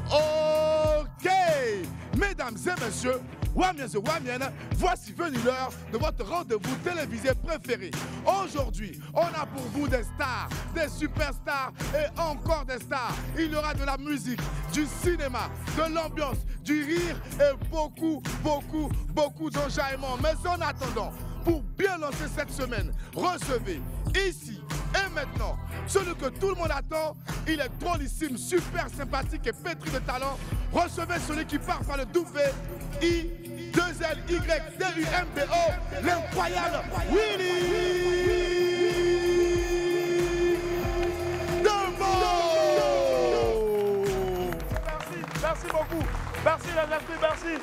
Ok, mesdames et messieurs, Wamiens et Wamiennes, voici venu l'heure de votre rendez-vous télévisé préféré. Aujourd'hui, on a pour vous des stars, des superstars et encore des stars. Il y aura de la musique, du cinéma, de l'ambiance, du rire et beaucoup d'enjaillement. Mais en attendant, pour bien lancer cette semaine, recevez ici et maintenant celui que tout le monde attend. Il est drôlissime, super sympathique et pétri de talent. Recevez celui qui part par le double I-2-L-Y-D-U-M-B-O, l'incroyable Willy Dembo. Merci beaucoup. Merci les esprits, merci.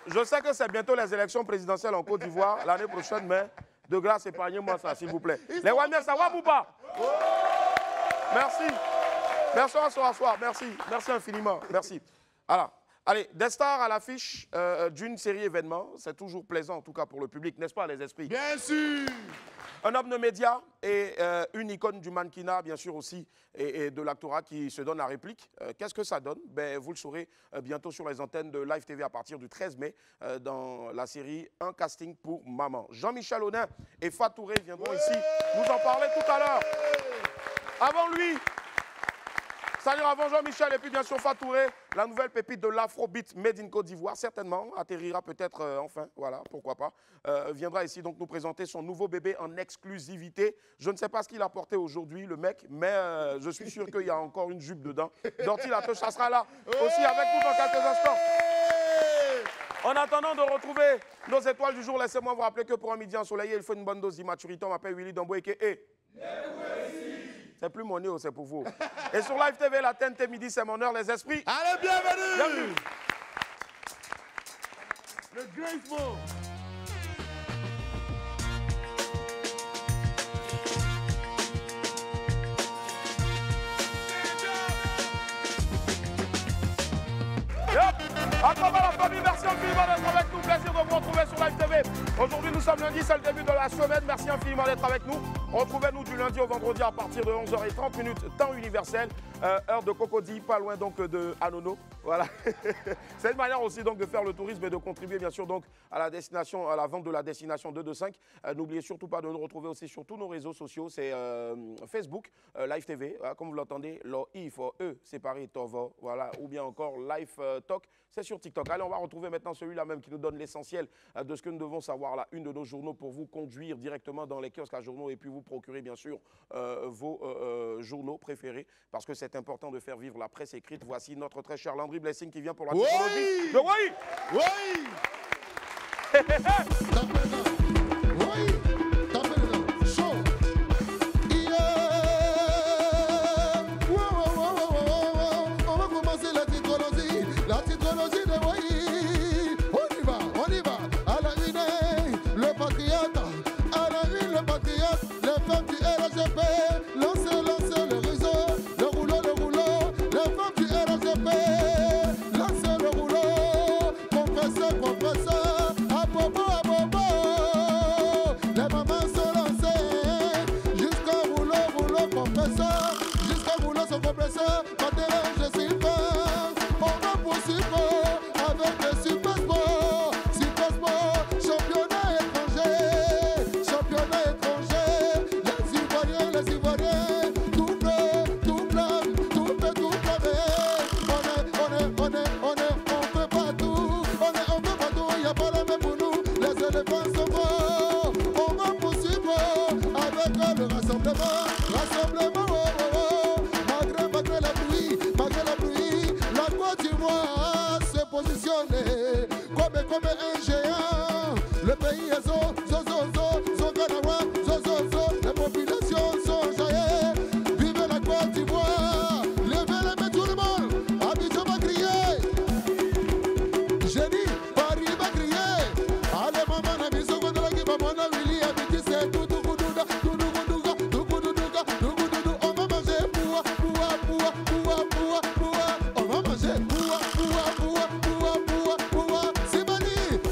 Je sais que c'est bientôt les élections présidentielles en Côte d'Ivoire l'année prochaine, mais de grâce, épargnez-moi ça, s'il vous plaît. Les Wamiens, ça va ou pas? Merci. Merci, on s'asseoir. Merci infiniment. Merci. Alors, allez, des stars à l'affiche d'une série événement. C'est toujours plaisant, en tout cas pour le public, n'est-ce pas, les esprits? Bien sûr. Un homme de médias et une icône du mannequinat, bien sûr aussi, et de l'actorat qui se donne la réplique. Qu'est-ce que ça donne? Ben, vous le saurez bientôt sur les antennes de Live TV à partir du 13 mai dans la série Un casting pour maman. Jean-Michel Aunin et Fatouré viendront ici nous en parler tout à l'heure. Avant lui, c'est-à-dire avant Jean-Michel et puis bien sûr Fatouré, la nouvelle pépite de l'Afrobeat Made in Côte d'Ivoire, certainement, atterrira peut-être enfin, voilà, pourquoi pas, viendra ici donc nous présenter son nouveau bébé en exclusivité. Je ne sais pas ce qu'il a porté aujourd'hui, le mec, mais je suis sûr qu'il y a encore une jupe dedans. Dorty Latoche, ça sera là aussi avec nous dans quelques instants. En attendant de retrouver nos étoiles du jour, laissez-moi vous rappeler que pour un midi ensoleillé, il faut une bonne dose d'immaturité. On m'appelle Willy Dembo et c'est plus mon nez, c'est pour vous. Et sur Live TV, la TNT midi, c'est mon heure, les esprits. Allez, bienvenue. Le Great Mo. À travers la famille, merci infiniment d'être avec nous. Plaisir de vous retrouver sur Live TV. Aujourd'hui, nous sommes lundi, c'est le début de la semaine. Merci infiniment d'être avec nous. Retrouvez-nous du lundi au vendredi à partir de 11h30, temps universel. Heure de Cocody, pas loin donc de Anono. Voilà. C'est une manière aussi donc de faire le tourisme et de contribuer bien sûr donc à la destination, à la vente de la destination 225. N'oubliez surtout pas de nous retrouver aussi sur tous nos réseaux sociaux. C'est Facebook, Live TV, comme vous l'entendez, l'I for E, séparé Tovo, voilà, ou bien encore Live Talk, c'est sur TikTok. Allez, on va retrouver maintenant celui-là même qui nous donne l'essentiel de ce que nous devons savoir, la une de nos journaux pour vous conduire directement dans les kiosques à journaux et puis vous procurer bien sûr vos journaux préférés parce que c'est important de faire vivre la presse écrite. Voici notre très cher Landry Blessing qui vient pour la technologie. De oui.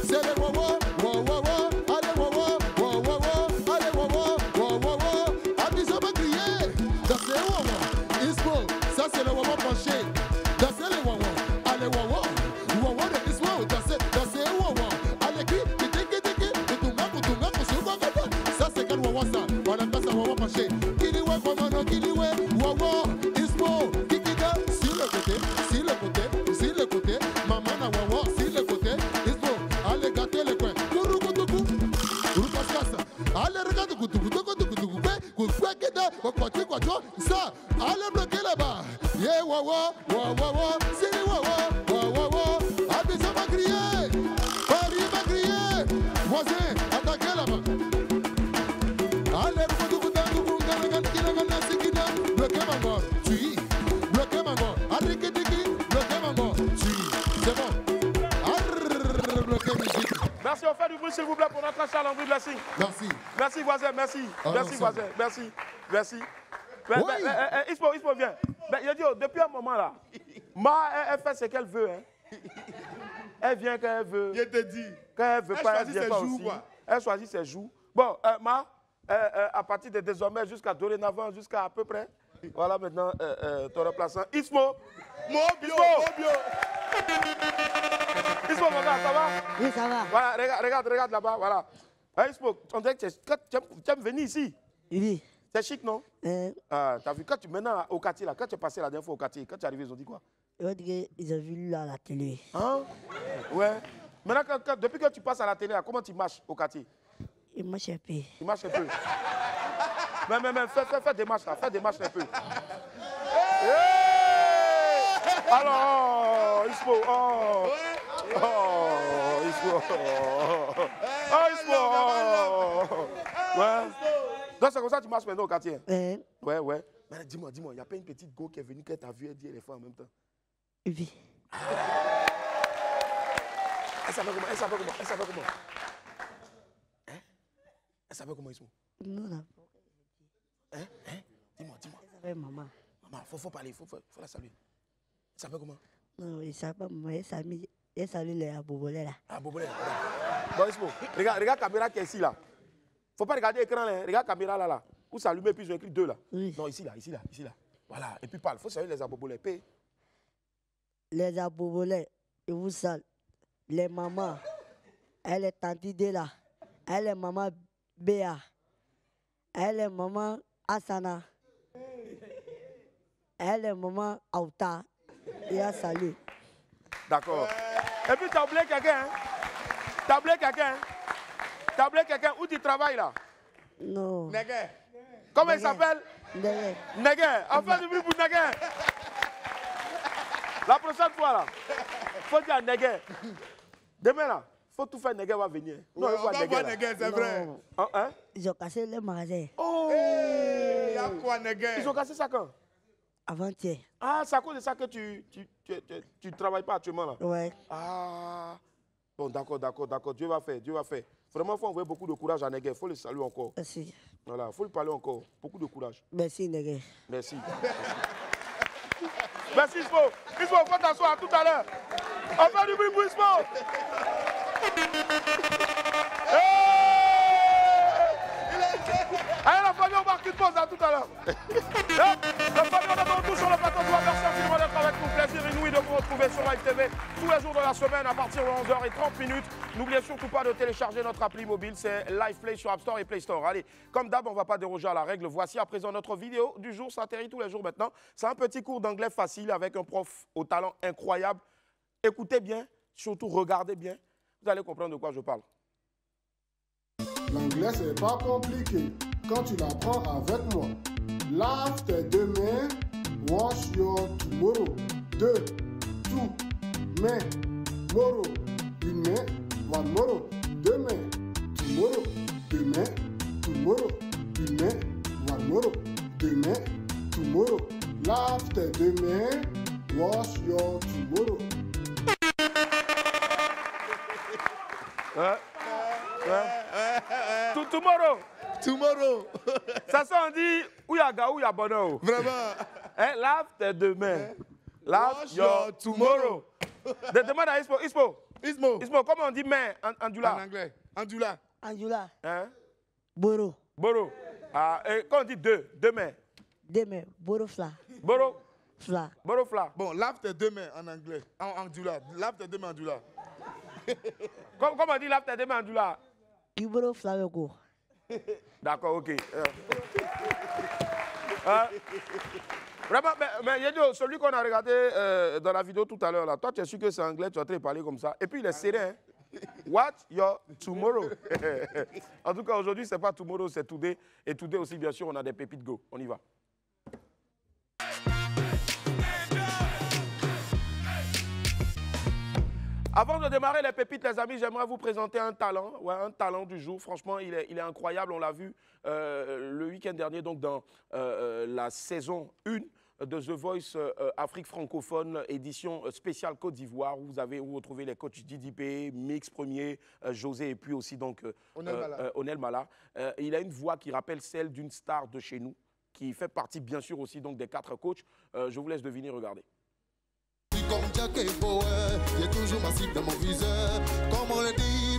C'est le branché. Kiliwe, commando, Kiliwe, Wawa, Ismo, Kikida, sur le côté, sur le côté, sur le côté. Maman na Wawa, sur le côté, Ismo, allez gâter les coins. Kourou, kourou, kourou, kourou, allez regarde, kourou, kourou, kourou, kourou, kourou, kourou, ça, allez bloquer là-bas. Yeah, Wawa, Wawa, c'est Wawa, Wawa, Abidjan va crier, Paris va crier, voisin, attaquez là-bas. Allez, bloquez ma mort, tu bloquez ma mort, arrêtez-qui, bloquez ma mort, tu c'est bon, bloquez musique. Merci, on fait du bruit s'il vous plaît pour notre Charles-Henri Blessing. Merci. Merci voisin, merci. Merci voisin, merci. Merci. Ispo, viens. Il a dit, depuis un moment là, elle fait ce qu'elle veut. Hein. Elle vient quand elle veut. Je te dis. Quand elle veut pas, elle vient pas aussi. Elle choisit ses jours. Bon, à partir de désormais jusqu'à dorénavant, jusqu'à à peu près, voilà maintenant ton remplaçant. Ismo. Mobio. Ismo, mon gars, ça va? Oui, ça va. Voilà, regarde là-bas, voilà. Ismo, on dirait que tu aimes venir ici. Oui. C'est chic, non? T'as vu, quand tu maintenant au quartier, là, quand tu es passé la dernière fois au quartier, quand tu es arrivé, ils ont dit quoi? Ils ont dit qu'ils ont vu là à la télé. Hein? Ouais. Maintenant, depuis que tu passes à la télé, là, comment tu marches au quartier? Il marche un peu. Il marche un peu. Mais fais des marches là, fais des marches un peu. Hey! Alors, Ispo, Ispo. Ouais. Donc c'est comme ça que tu marches maintenant au quartier. Ouais. Mais dis-moi, il n'y a pas une petite go qui est venue, qui t'a vu et dit les fois en même temps? Oui. Elle savait comment? Elle savait comment, Ismo? Non. Dis-moi. Elle savait maman. Maman, faut parler, faut la saluer. Elle savait comment? Non, il ne savait pas maman. Elle salue les abobolés là. Abobolés. Bon, Ismo, regarde la caméra qui est ici là. Faut pas regarder l'écran là. Regarde la caméra là. Où s'allumer puis ils ont écrit 2 là. Oui. Non, ici là. Voilà. Et puis parle. Faut saluer les abobolés. Paix. Les abobolés, ils vous saluent. Les mamans, elle est tante Idé là. Elle est maman Béa. Elle est maman Asana. Elle est maman Aouta. Et elle salue. D'accord. Et puis, tu as oublié quelqu'un, T'as oublié quelqu'un où tu travailles là? Non. Neguer. Comment il s'appelle? Neguer. Enfin du bruit pour Neguer. La prochaine fois là, faut dire Neguer. Demain là, faut tout faire, Neguer va venir. Non, on va voir Neguer, c'est vrai. Hein? Ils ont cassé le magasin. Oh! Il y a quoi, Neguer? Ils ont cassé ça quand? Avant-hier. Ah, c'est à cause de ça que tu travailles pas actuellement là? Ouais. Ah. Bon, d'accord. Dieu va faire. Vraiment, il faut envoyer beaucoup de courage à Neguer. Il faut le saluer encore. Merci. Voilà, il faut lui parler encore. Beaucoup de courage. Merci, Neguer. Merci. Merci, Ispo. Ispo, faut t'asseoir à tout à l'heure. On fait du bruit pour Ispo. Allez, la famille, on marque une pause à tout à l'heure. La famille, on est de retour sur le plateau. Merci infiniment d'être avec nous. Plaisir inouï de vous retrouver sur Live TV tous les jours de la semaine à partir de 11h30. N'oubliez surtout pas de télécharger notre appli mobile. C'est Live Play sur App Store et Play Store. Allez, comme d'hab, on ne va pas déroger à la règle. Voici à présent notre vidéo du jour. Ça atterrit tous les jours maintenant. C'est un petit cours d'anglais facile avec un prof au talent incroyable. Écoutez bien, surtout regardez bien. Vous allez comprendre de quoi je parle. L'anglais, c'est pas compliqué quand tu l'apprends avec moi. Lave tes 2 mains, wash your tomorrow. 2, 2 mains, tomorrow. 1 main, one tomorrow. 2 mains, tomorrow. 2 mains, tomorrow. 1 main, one tomorrow. 2 mains, tomorrow. Lave tes 2 mains, wash your tomorrow. Tomorrow. Ça sent, on dit, où il y a gars, où il y a bonheur. Vraiment. Lave tes 2 mains. Lave your tomorrow. Demande à Ispo. Ismo, comment on dit main en dula? En anglais. Andula. Hein? Boro. Ah, et quand on dit 2 mains? 2 mains. Boro fla. Boro Fla. Bon, lave tes 2 mains en anglais. En Andula. Lave tes 2 mains en Andula. Comment on dit lave tes 2 mains en dula? Iboro fla wego. D'accord, ok. Vraiment, mais Yedio, celui qu'on a regardé dans la vidéo tout à l'heure, là, toi, tu es sûr que c'est anglais, tu es en train de parler comme ça. Et puis, il est serein. What your tomorrow? En tout cas, aujourd'hui, ce n'est pas tomorrow, c'est today. Et today aussi, bien sûr, on a des pépites go. On y va. Avant de démarrer les pépites, les amis, j'aimerais vous présenter un talent, un talent du jour. Franchement, il est incroyable. On l'a vu le week-end dernier, donc dans la saison 1 de The Voice Afrique francophone, édition spéciale Côte d'Ivoire, où vous retrouvez les coachs DDP, Mix Premier, José et puis aussi donc Onel Mala. Il a une voix qui rappelle celle d'une star de chez nous, qui fait partie bien sûr aussi donc des 4 coachs. Je vous laisse deviner, regardez. Comme Jack et Boer, j'ai toujours ma cible dans mon viseur. Comme on le dit,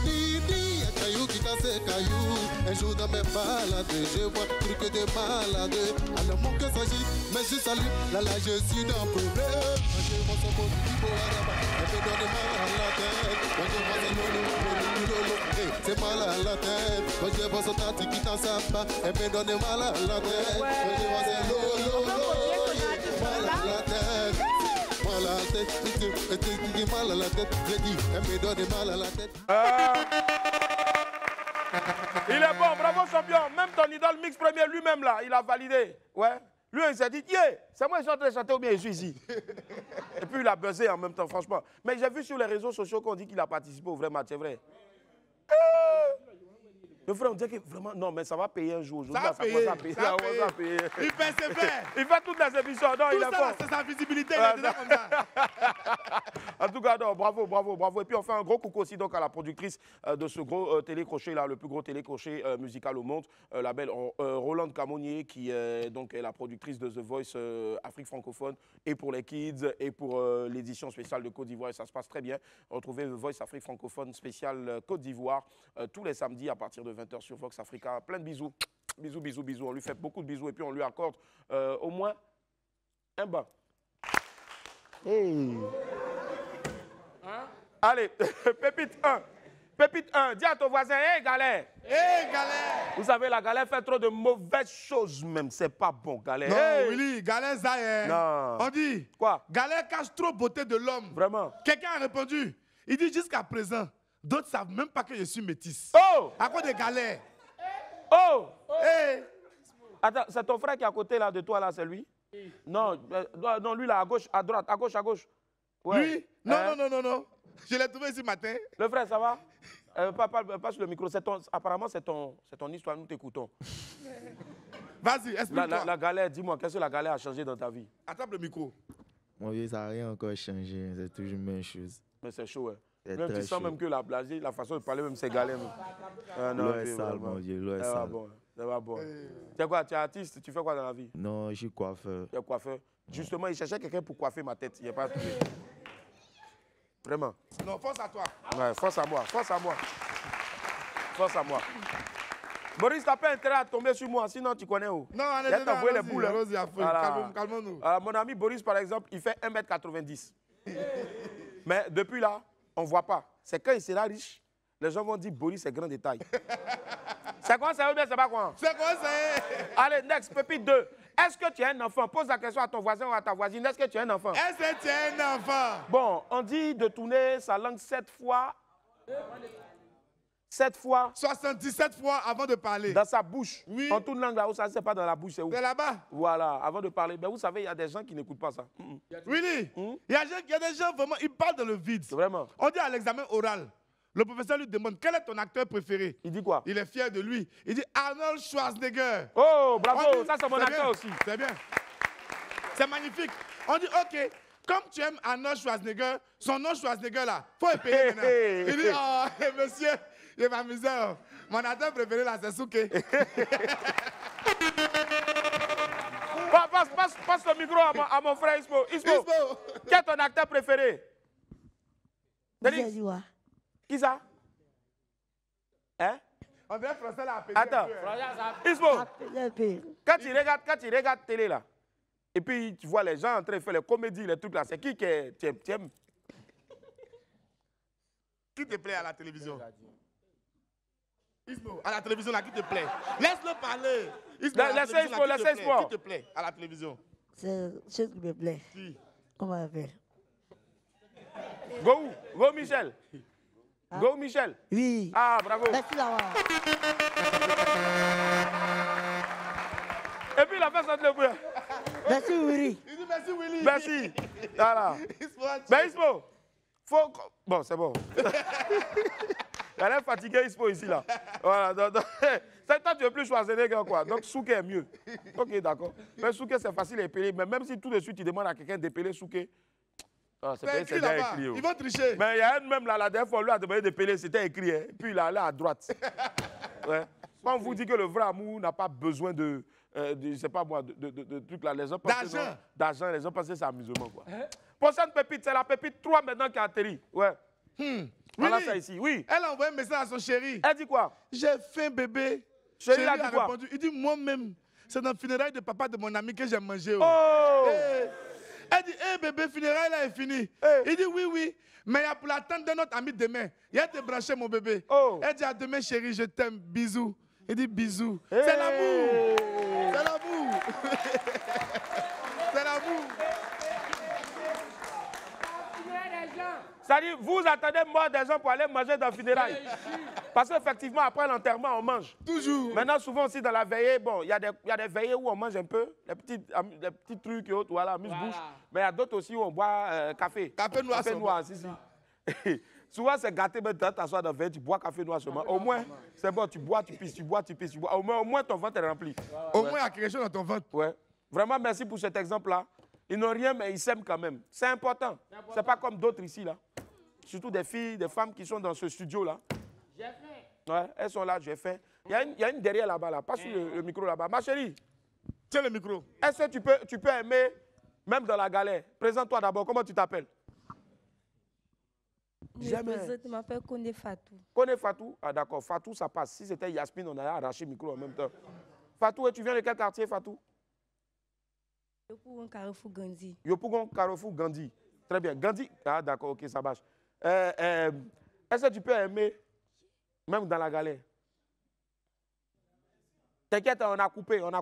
un caillou qui casse ses cailloux. Un jour dans mes balades, je vois plus que des malades. Alors mon cœur s'agit, mais je salue, là je suis dans le problème. Quand je vois son beau petit beau là-bas, elle me donne mal à la tête. Quand je vois son c'est mal à la tête. Quand je vois son tati qui t'en sape pas, elle me donne mal à la tête. Quand je vois son lolo, mal à la tête. Mal à la tête, j'ai dit, elle me donne mal à la tête. Il est bon, bravo champion. Même ton idole Mix Premier lui-même là, il a validé. Ouais. Lui, il s'est dit, yeah, c'est moi qui suis en train de chanter ou bien je suis ici. Et puis il a buzzé en même temps, franchement. Mais j'ai vu sur les réseaux sociaux qu'on dit qu'il a participé au vrai match, c'est vrai. Le frère, on dirait que vraiment, non, mais ça va payer un jour. Ça va payer. Il persévère. Il fait toutes les émissions. Non, tout il est ça, c'est sa visibilité. Il est déjà comme ça. En tout cas, non, bravo, bravo, bravo. Et puis, on fait un gros coucou aussi donc, à la productrice de ce gros télécrochet, là, le plus gros télécrochet musical au monde, la belle Rolande Camonier, qui donc, est la productrice de The Voice Afrique francophone, et pour les kids, et pour l'édition spéciale de Côte d'Ivoire. Et ça se passe très bien. Retrouvez The Voice Afrique francophone spéciale Côte d'Ivoire tous les samedis à partir de 20h sur Vox Africa. Plein de bisous. Bisous, bisous, bisous. On lui fait beaucoup de bisous et puis on lui accorde au moins un bain. Hey. Hein? Allez, pépite 1. Pépite 1, dis à ton voisin, hé galère. Hé galère. Vous savez, la galère fait trop de mauvaises choses même. C'est pas bon, galère. Non, hey. Willy, galère Zahir. Non. On dit. Quoi? Galère cache trop beauté de l'homme. Vraiment? Quelqu'un a répondu. Il dit jusqu'à présent, d'autres ne savent même pas que je suis métisse. Oh! À cause des galères. Oh! Hey. Attends, c'est ton frère qui est à côté là, de toi, là, c'est lui? Non, non, lui là, à gauche, à droite, à gauche, à gauche. Ouais. Lui? Non, hein? Non. Je l'ai trouvé ce matin. Le frère, ça va? Pas sur le micro. Apparemment, c'est ton histoire, nous t'écoutons. Vas-y, explique-moi. La galère, dis-moi, qu'est-ce que la galère a changé dans ta vie? Attrape le micro. Mon vieux, ça n'a rien encore changé. C'est toujours la même chose. Mais c'est chaud, hein. C'est même tu sens chaud. même que la façon de parler, même c'est galère. L'eau est sale, mon vieux, l'eau est sale. Ça va bon. Tu es quoi? Tu es artiste? Tu fais quoi dans la vie? Non, je suis coiffeur. Tu es coiffeur? Justement, il cherchait quelqu'un pour coiffer ma tête. Il n'est pas trouvé. Vraiment. Non, force à toi. Ouais, force à moi, force à moi. Force à moi. Boris, tu n'as pas intérêt à tomber sur moi, sinon tu connais où? Non, allez, t'envoyer les boules. Voilà. Calmons-nous. Alors, mon ami Boris, par exemple, il fait 1m90. Mais depuis là, on ne voit pas. C'est quand il sera riche, les gens vont dire Boris, c'est grand détail. C'est quoi ça ou bien c'est pas quoi? C'est quoi ça? Allez, next, pépite 2. Est-ce que tu as un enfant? Pose la question à ton voisin ou à ta voisine. Est-ce que tu as un enfant? Est-ce que tu as un enfant? Bon, on dit de tourner sa langue 7 fois. 7 fois. 77 fois avant de parler. Dans sa bouche. Oui. On tourne langue là-haut, ça c'est pas dans la bouche, c'est où? C'est là-bas. Voilà, avant de parler. Ben, vous savez, il y a des gens qui n'écoutent pas ça. Willy, il y a des gens vraiment, ils parlent dans le vide. Vraiment. On dit à l'examen oral, le professeur lui demande quel est ton acteur préféré. Il dit quoi? Il est fier de lui. Il dit Arnold Schwarzenegger. Oh, bravo, dit, ça c'est mon acteur bien, aussi. C'est bien. C'est magnifique. On dit, ok, comme tu aimes Arnold Schwarzenegger, son nom Schwarzenegger là, faut le payer maintenant. Il dit, oh, monsieur, il va m'amuser. Mon acteur préféré là, c'est Souké. Passe le micro à mon frère Ismo. Ismo, quel est ton acteur préféré? Qui ça? Hein? On dirait français là. Attends. Ismo, quand tu regardes télé là, et puis tu vois les gens en train de faire les comédies, les trucs là, c'est qui tu aimes? Qui te plaît à la télévision? Ismo, à la télévision, là, qui te plaît. Laisse-le parler. Ismo, Laissez Ismo, qui te plaît à la télévision. C'est chose qui me plaît. Qui? On m'appelle. Go où? Go Michel. Go Michel. Oui. Ah, bravo. Merci là-bas. Et puis la face entre le bruit. Merci Willy. Il dit merci, Willy. Merci. Voilà. Ben Ismo, faut... Bon, c'est bon. Il a l'air fatigué, Ismo, ici, là. Voilà. Donc, toi, tu veux plus Schwarzenegger, quoi. Donc, Souké est mieux. Ok, d'accord. Mais Souké, c'est facile à épeler. Mais même si tout de suite, tu demandes à quelqu'un d'épeler Souké, c'est écrit là-bas. Ils vont tricher. Mais il y a un même là, la dernière fois, lui a demandé d'épeler, c'était écrit. Hein. Puis il est allé à droite. Ouais. Quand on vous dit que le vrai amour n'a pas besoin de je sais pas moi, de trucs là, les gens pensent d'argent, les gens pensent que c'est amusement, quoi. Prochaine pépite, c'est la pépite 3 maintenant qui a atterri. Ouais. Voilà ça ici, oui. Elle a envoyé un message à son chéri. Elle dit quoi? J'ai faim, bébé. Chéri a dit quoi? Répondu. Il dit, moi-même, c'est dans le funérail de papa de mon ami que j'ai mangé. Oh! Elle dit, hé bébé, funérail là est fini. Il dit, oui, mais il y a pour l'attente de notre ami demain. Il a été branché, mon bébé. Elle dit, à demain, chérie, je t'aime, bisous. Il dit, bisous. C'est l'amour. C'est l'amour. C'est l'amour. C'est-à-dire, vous attendez mort des gens pour aller manger dans le funérail. Parce qu'effectivement, après l'enterrement, on mange. Toujours. Maintenant, souvent aussi dans la veillée, bon, il y a des veillées où on mange un peu, les petits trucs et autres, voilà, amuse-bouche. Mais il y a d'autres aussi où on boit café. Café noir. Café noir, si. Souvent, c'est gâté, mais tu t'assois dans le veille, tu bois café noir seulement. Au moins, c'est bon, tu bois, tu pisses, tu bois, tu pisses, tu bois. Au moins ton ventre est rempli. Au moins, il y a quelque chose dans ton ventre. Ouais. Vraiment, merci pour cet exemple-là. Ils n'ont rien, mais ils s'aiment quand même. C'est important. C'est pas comme d'autres ici, là. Surtout des filles, des femmes qui sont dans ce studio-là. J'ai faim. Ouais, elles sont là, j'ai faim. Il y a une derrière là-bas, là. Pas sur le micro là-bas. Ma chérie. Tiens le micro. Est-ce que tu peux aimer, même dans la galère? Présente-toi d'abord. Comment tu t'appelles? Je m'appelle Kone Fatou. Kone Fatou? Ah d'accord, Fatou ça passe. Si c'était Yasmine, on allait arracher le micro en même temps. Fatou, et tu viens de quel quartier, Fatou? Yopougon Carrefour Gandhi. Yopougon Carrefour Gandhi. Très bien. Gandhi? Ah d'accord, ok, ça marche. Est-ce que tu peux aimer, même dans la galère? T'inquiète, on a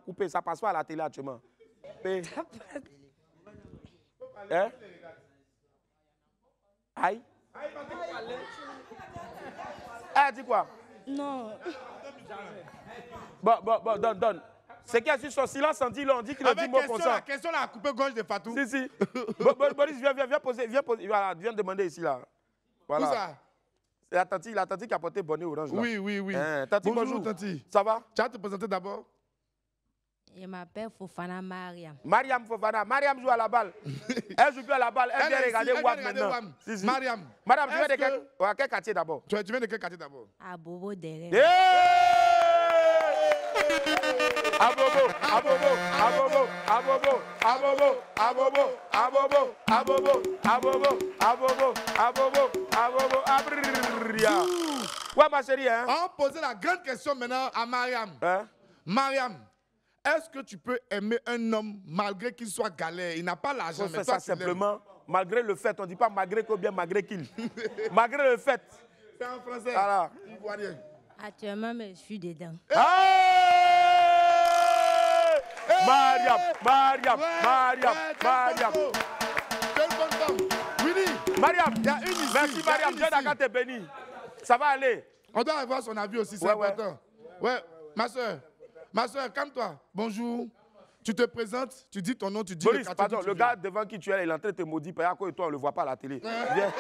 coupé, ça passe pas à la télé actuellement. Hein? Aïe? Elle dit quoi? Non. Bon, donne. C'est qu'il y a sur son silence, on dit qu'il a dit mot comme ça. La question là a coupé gauche de Fatou. Si. Boris, viens poser. Voilà, viens demander ici là. Voilà. Où ça? C'est la tante qui a porté bonnet orange là. Oui. Tanti, bonjour, Tanti. Ça va? Tu vas te présenter d'abord? Je m'appelle Fofana Mariam. Mariam Fofana. Mariam joue à la balle. Elle joue plus à la balle. Elle vient regarder WAM maintenant. Si. Mariam, tu viens de quel quartier d'abord? Tu viens de quel quartier d'abord? À Bobo derrière. Ouais, ma chérie, hein? On va poser la grande question maintenant à Mariam. Mariam, est-ce que tu peux aimer un homme malgré qu'il soit galère? Il n'a pas l'argent, mais ça simplement, malgré le fait. On ne dit pas malgré ou bien malgré qu'il. Malgré le fait. C'est en français. Voilà. Ivoirien. Actuellement, mais je suis dedans. Mariam. Mariam, il y a une ici. Merci Mariam, Dieu d'accord t'es béni. Ça va aller. On doit avoir son avis aussi, c'est important. Ouais, ma soeur, calme-toi. Bonjour. Tu te présentes, tu dis ton nom, tu dis Boris, pardon, le gars devant qui tu es, il est en train de te maudire, et à côté de toi, on ne le voit pas à la télé. Viens.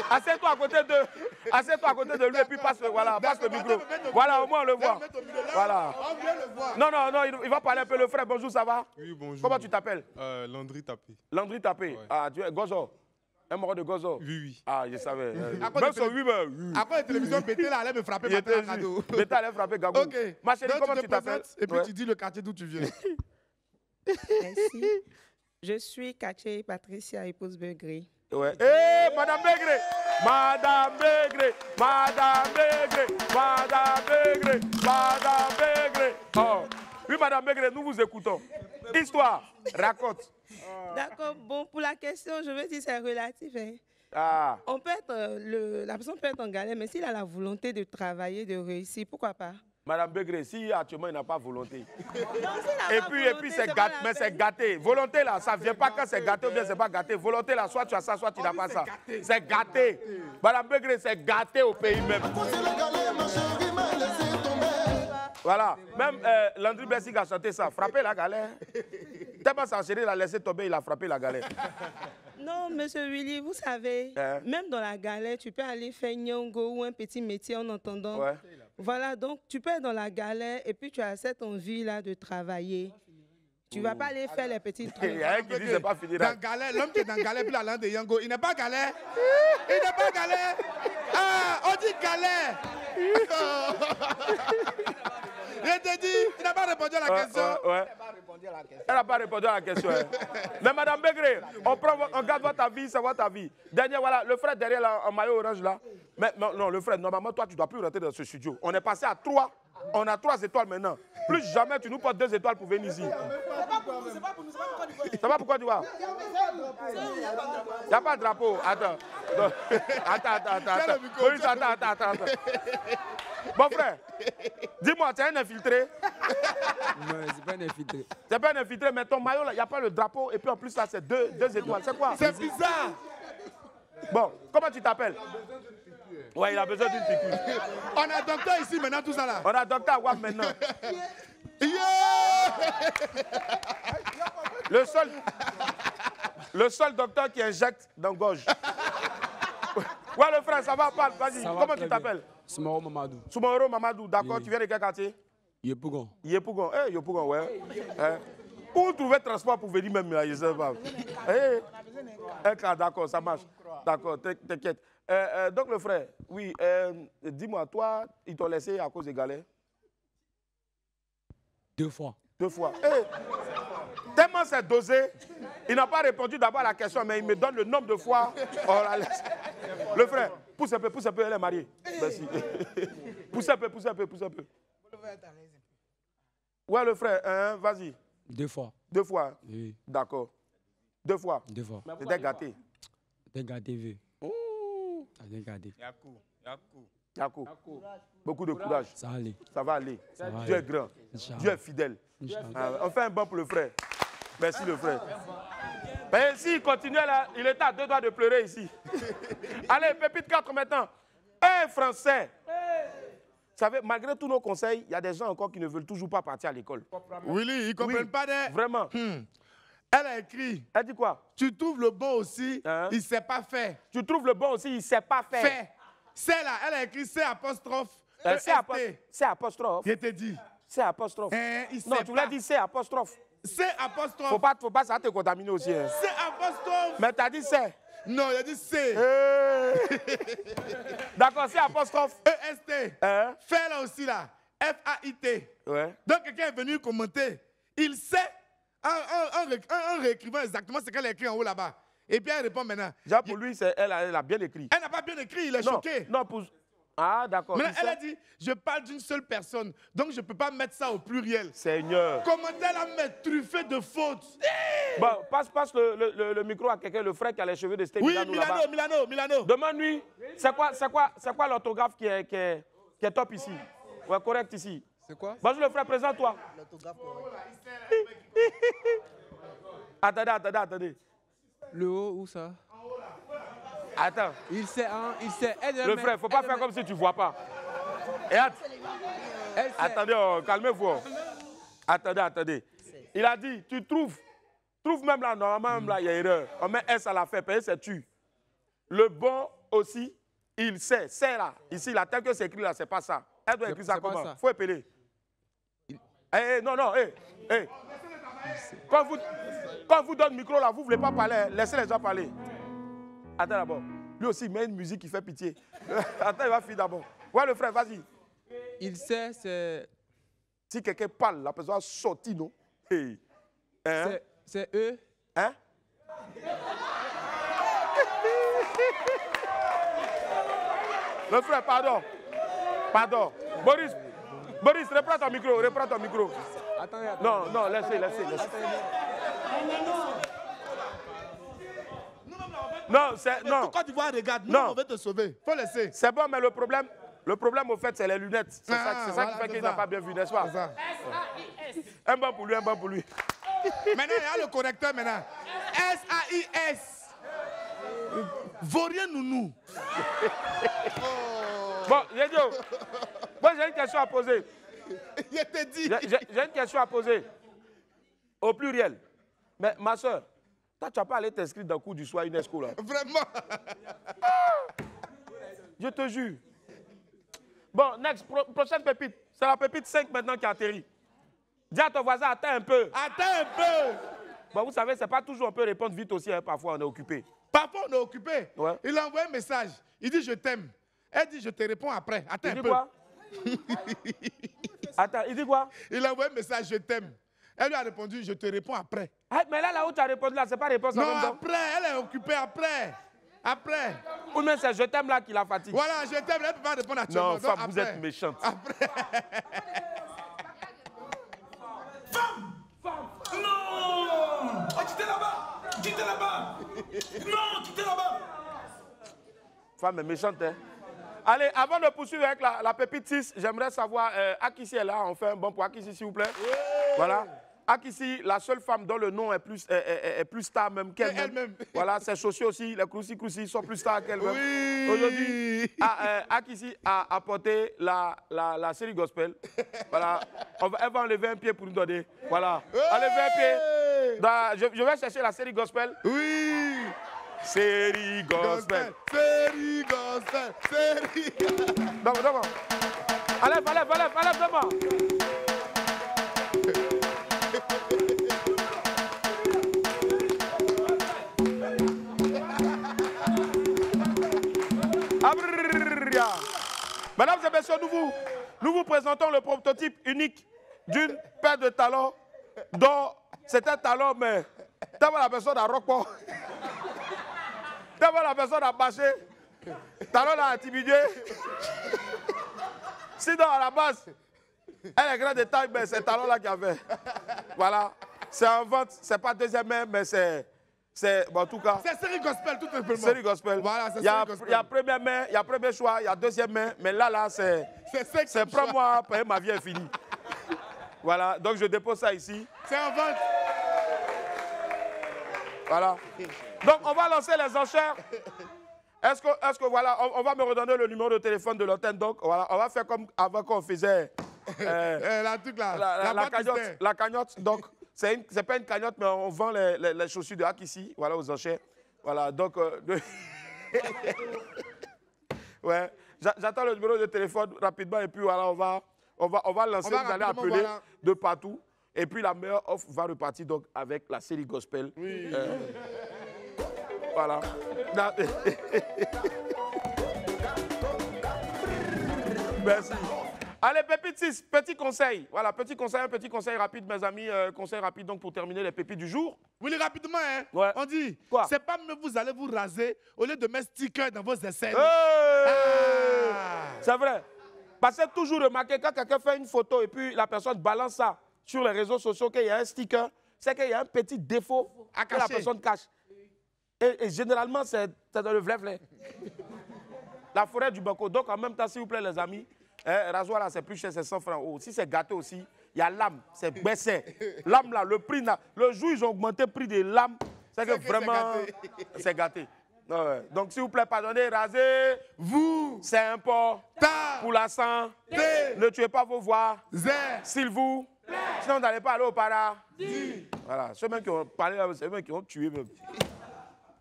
Assieds-toi à côté de lui et puis passe le micro. Voilà, au moins on le voit. Voilà. Non, il va parler un peu le frère. Bonjour, ça va? Oui, bonjour. Comment tu t'appelles? Landry Tapé. Landry Tapé. Ouais. Ah, tu es Gozo. Un mort de Gozo? Oui. Ah, je savais. Même son oui. Après la télévision, Bété allait me frapper matin à cadeau. Bété allait frapper Gagou. Ok. Ma chérie, comment tu t'appelles? Et puis tu dis le quartier d'où tu viens. Merci. Je suis Kaché Patricia, épouse Begré. Ouais. Eh, Madame Begré! Madame Begré! Oh. Oui, Madame Begré, nous vous écoutons. Histoire, raconte. D'accord, bon, pour la question, je veux dire c'est relatif. Hein. Ah. On peut être, la personne peut être en galère, mais s'il a la volonté de travailler, de réussir, pourquoi pas? Madame Begré, si actuellement il n'a pas volonté. Non, s'il n'a Et pas puis volonté, c'est pas gâté, la mais c'est peine. gâté. Volonté là, ça ne vient pas quand c'est gâté ou bien c'est pas gâté. Volonté là, soit tu as ça, soit tu n'as pas ça. C'est gâté. Madame Begré, c'est gâté au pays même. Voilà. Même Landry Bessig a chanté ça. Frapper la galère. Tellement sa chérie l'a laissé tomber, il a frappé la galère. Non, monsieur Willy, vous savez, Hein? même dans la galère, tu peux aller faire nyongo ou un petit métier en entendant. Ouais. Voilà, donc tu peux être dans la galère et puis tu as cette envie-là de travailler. Tu ne vas pas aller faire les petits trucs. Il y a un qui dit c'est pas fini. là. Dans galère, l'homme qui est dans galère, puis la langue de Yango, il n'est pas galère. Il n'est pas galère. Ah, on dit galère. Je te dis, il n'a pas répondu à la question. Ouais. Elle n'a pas répondu à la question. Hein. Mais Madame Begré, on garde votre avis, c'est votre avis. Dernier, voilà, le frère derrière là, en maillot orange là. Mais non, le frère, normalement, toi, tu ne dois plus rentrer dans ce studio. On est passé à 3. On a 3 étoiles maintenant. Plus jamais tu nous portes 2 étoiles pour venir ici. Ça va pourquoi tu vois? Il n'y a pas de drapeau. Attends. Attends. Maurice, attends. Bon frère, dis-moi, tu es un infiltré? Non, c'est pas un infiltré. C'est pas un infiltré, mais ton maillot là, il n'y a pas le drapeau. Et puis en plus là, c'est 2 étoiles. C'est quoi? C'est bizarre. Bon, comment tu t'appelles? Ouais, il a besoin d'une piqûre. On a docteur ici maintenant, tout ça là. On a docteur Awam maintenant. Le seul docteur qui injecte dans la gorge. Ouais, le frère, ça va, parle, vas-y. Comment tu t'appelles? Soumaro Mamadou. Soumaro Mamadou, d'accord. Oui. Tu viens de quel quartier? Yepougon. Yepougon. Yepougon, ouais. Où trouver transport pour venir même là, je sais pas. D'accord, ça marche. D'accord, t'inquiète. Donc le frère, oui, dis-moi, toi, ils t'ont laissé à cause des galères? 2 fois. 2 fois. Tellement c'est dosé, il n'a pas répondu d'abord à la question, mais il me donne le nombre de fois. On la laisse. Le frère, pousse un peu, elle est mariée. Merci. Pousse un peu. Ouais, le frère, vas-y. 2 fois. 2 fois. Oui. D'accord. 2 fois. 2 fois. T'étais gâté. T'es gâté, vu. T'es gâté. Yakou. Beaucoup de courage. Ça va aller. Ça va aller. Ça va Dieu aller. est grand. Inch'Allah. Dieu est fidèle. Inch'Allah. On fait un bon pour le frère. Merci le frère. Mais s'il continuait là, il était à 2 doigts de pleurer ici. Allez, pépite 4 maintenant. Français. Vous savez, malgré tous nos conseils, il y a des gens encore qui ne veulent toujours pas partir à l'école. Willy, ils ne comprennent pas des... Vraiment. Elle a écrit. Elle dit quoi? Tu trouves le bon aussi, Hein? il ne sait pas faire. Tu trouves le bon aussi, il ne sait pas faire. Fait. C'est là, elle a écrit C apostrophe. C'est apostrophe. Je te dis. C'est apostrophe. Il Non, sait tu voulais pas. dire c'est apostrophe. C apostrophe. Faut pas ça va te contaminer aussi. Hein. C apostrophe. Mais tu as dit c'est. Non, il a dit C. D'accord, c'est apostrophe. EST. Hein? Fait là aussi là. FAIT. Ouais. Donc quelqu'un est venu commenter. Il sait, en réécrivant exactement ce qu'elle a écrit en haut là-bas. Et puis elle répond maintenant. Déjà pour lui, elle a bien écrit. Elle n'a pas bien écrit, il est choqué. Non, pour... Ah, d'accord. Maintenant, elle a dit, je parle d'une seule personne, donc je ne peux pas mettre ça au pluriel. Seigneur. Comment elle a mis truffé de fautes? Bon, passe le micro à quelqu'un, le frère qui a les cheveux de Sté Oui, Milano là-bas. Milano. Demande-lui, c'est quoi l'orthographe qui est top ici? Ouais, correct ici. C'est quoi? Bonjour le frère, présente-toi. Attendez. Le haut, où ça? Attends. Il sait, elle Le frère, il ne faut pas faire comme si tu ne vois pas. Et attendez, calmez-vous. Attendez. Il a dit, tu trouves même là, normalement, même là, il y a erreur. On met S à la fin, payer, c'est tu. Le bon aussi, il sait. C'est là. Ici, là, tel que c'est écrit là, c'est pas ça. Elle doit écrire ça comment? Il faut épeler. Non. Quand vous donne le micro là, vous ne voulez pas parler, laissez les gens parler. Attends d'abord. Lui aussi, il met une musique qui fait pitié. Attends, il va finir d'abord. Ouais, le frère, vas-y. Il sait, c'est... Si quelqu'un parle, la personne va sortir, non? Hey. Hein? C'est eux. Hein? Le frère, pardon. Boris, reprends ton micro. Attendez. Non, laissez. Nous-mêmes, on va Non, c'est... Mais Non. Pourquoi tu vois, regarde, nous, Non. on veut te sauver. Faut laisser. C'est bon, mais le problème au fait, c'est les lunettes. C'est ça, voilà, qui fait c'est qu'il ça. n'a pas bien vu, n'est-ce pas? C'est ça. Un bon pour lui, un bon pour lui. Maintenant, il y a le correcteur maintenant. S-A-I-S. Vaurien Nounou. Bon, Yedio, moi j'ai une question à poser. Je te dis. J'ai une question à poser. Au pluriel. Mais ma soeur, toi, tu n'as pas allé t'inscrire dans le cours du soir UNESCO là. Vraiment. Je te jure. Bon, next, prochaine pépite. C'est la pépite 5 maintenant qui atterrit. Dis à ton voisin, attends un peu. Attends un peu. Bon, vous savez, c'est pas toujours on peut répondre vite aussi, hein, parfois on est occupé. Parfois, on est occupé. Ouais. Il a envoyé un message. Il dit, je t'aime. Elle dit, je te réponds après. Attends Il un dit peu. quoi? Attends, il dit quoi? Il a envoyé un message, je t'aime. Elle lui a répondu, je te réponds après. Ah, mais là où tu as répondu, là, c'est pas réponse en Non, même temps. après, elle est occupée après. Après. Ou même c'est je t'aime là qui la fatigue. Voilà, je t'aime, elle ne peut pas répondre actuellement. Non, femme, Donc, vous après. êtes méchante. Après. Non! Oh, quittez là-bas! Quittez là-bas! Non, quittez là-bas! Femme est méchante, hein. Allez, avant de poursuivre avec la pépite 6, j'aimerais savoir, Akissi est là, on fait un bon pour Akissi, s'il vous plaît. Voilà. Akissi, la seule femme dont le nom est plus star même qu'elle-même. Voilà, ses chaussures aussi, les croussi sont plus stars qu'elle-même. Oui. Aujourd'hui, Akissi a apporté la série gospel. Voilà. Elle va enlever un pied pour nous donner. Voilà. Enlever un pied. Je vais chercher la série gospel. Oui. Série gospel. Série gospel. Série gospel. Donne-moi. Enlève, donne-moi. Mesdames et messieurs, nous vous présentons le prototype unique d'une paire de talons dont c'est un talon, mais tellement la personne a rockport, tellement la personne a bâché, talon a intimidé. Sinon, à la base, elle est grande de taille, mais c'est talon là qu'il y avait. Voilà. C'est en vente, c'est pas deuxième main, mais c'est bon, en tout cas. C'est série gospel, tout simplement. Série gospel. Voilà, c'est il y a, série gospel. il y a première main, il y a premier choix, il y a deuxième main, mais là, c'est prends-moi, payer ma vie est finie. Voilà, donc je dépose ça ici. C'est en vente. Voilà. Donc, on va lancer les enchères. Est-ce que voilà, on va me redonner le numéro de téléphone de l'antenne. Donc, voilà, on va faire comme avant qu'on faisait la cagnotte. Donc, c'est pas une cagnotte, mais on vend les chaussures de Akissi, voilà, aux enchères. Voilà, donc, ouais, j'attends le numéro de téléphone rapidement et puis voilà, on va lancer, vous allez appeler voilà, de partout. Et puis la meilleure offre va repartir donc avec la série gospel. Oui. Voilà. Merci. Allez, pépite 6, petit conseil. Voilà, un petit conseil rapide, mes amis. Conseil rapide donc pour terminer les pépites du jour. Oui, rapidement, hein. Ouais. On dit, c'est pas mieux vous allez vous raser au lieu de mettre sticker dans vos aisselles. C'est vrai. Parce que toujours remarquer quand quelqu'un fait une photo et puis la personne balance ça sur les réseaux sociaux qu'il y a un sticker, c'est qu'il y a un petit défaut que la personne cache. Et généralement, c'est dans le vlé-vlé. La forêt du Bako. Donc, en même temps, s'il vous plaît, les amis, rasoir là, c'est plus cher, c'est 100 francs. Oh, si c'est gâté aussi, il y a l'âme, c'est baissé. L'âme là, le prix là, le jour où ils ont augmenté le prix de l'âme, c'est que vraiment, c'est gâté. Ouais. Donc, s'il vous plaît, pardonnez, rasez. Vous, c'est important pour la santé. Ne tuez pas vos voix. S'il vous plaît. Sinon, vous n'allez pas aller au paradis. Voilà. Ceux mêmes qui ont parlé, c'est eux qui ont tué même.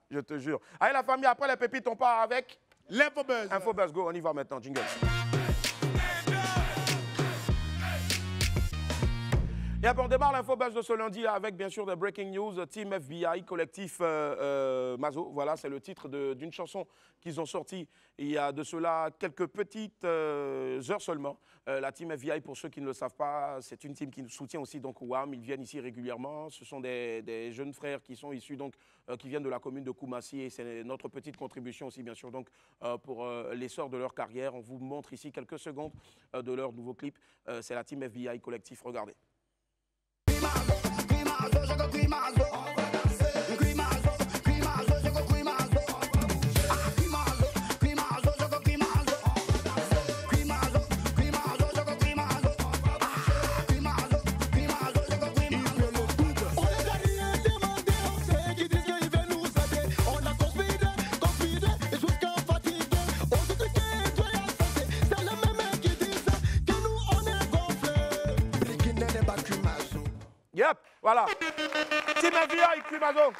Je te jure. Allez, la famille, après les pépites, on part avec l'Infobuzz. Infobuzz, go, on y va maintenant. Jingle. Et on démarre l'Infobuzz de ce lundi avec bien sûr des breaking news. Team FBI, collectif Mazo. Voilà, c'est le titre d'une chanson qu'ils ont sortie il y a de cela quelques petites heures seulement. La Team FBI, pour ceux qui ne le savent pas, c'est une team qui nous soutient aussi donc WAM. Ils viennent ici régulièrement. Ce sont des jeunes frères qui sont issus donc qui viennent de la commune de Koumassi et c'est notre petite contribution aussi bien sûr donc pour l'essor de leur carrière. On vous montre ici quelques secondes de leur nouveau clip. C'est la Team FBI collectif. Regardez. Yep, voilà. Timavia et Climazo.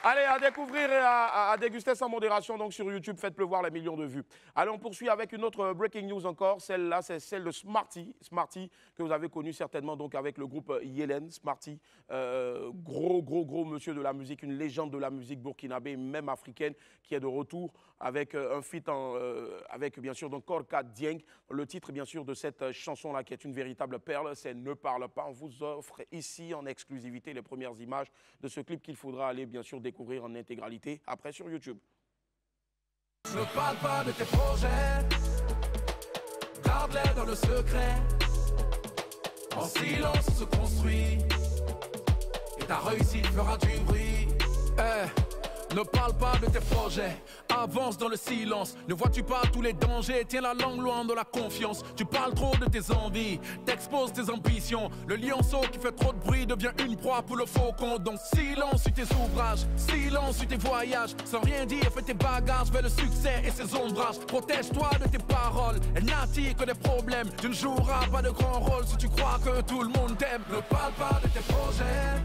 Allez, à découvrir et à déguster sans modération donc sur YouTube. Faites pleuvoir les millions de vues. Allez, on poursuit avec une autre breaking news encore. Celle-là, c'est celle de Smarty. Smarty, que vous avez connu certainement donc avec le groupe Yelen. Smarty, gros monsieur de la musique, une légende de la musique burkinabé, même africaine, qui est de retour avec un feat avec bien sûr donc Korka Dieng. Le titre bien sûr de cette chanson-là qui est une véritable perle, c'est Ne parle pas. On vous offre ici en exclusivité les premières images de ce clip qu'il faudra aller bien sûr découvrir en intégralité après sur YouTube. Ne parle pas de tes projets, garde-les dans le secret. En silence on se construit, et ta réussite fera du bruit. Ne parle pas de tes projets, avance dans le silence. Ne vois-tu pas tous les dangers? Tiens la langue loin de la confiance. Tu parles trop de tes envies, t'exposes tes ambitions. Le lionceau qui fait trop de bruit devient une proie pour le faucon. Donc silence sur tes ouvrages, silence sur tes voyages. Sans rien dire, fais tes bagages vers le succès et ses ombrages. Protège-toi de tes paroles, elles n'attirent que des problèmes. Tu ne joueras pas de grand rôle si tu crois que tout le monde t'aime. Ne parle pas de tes projets.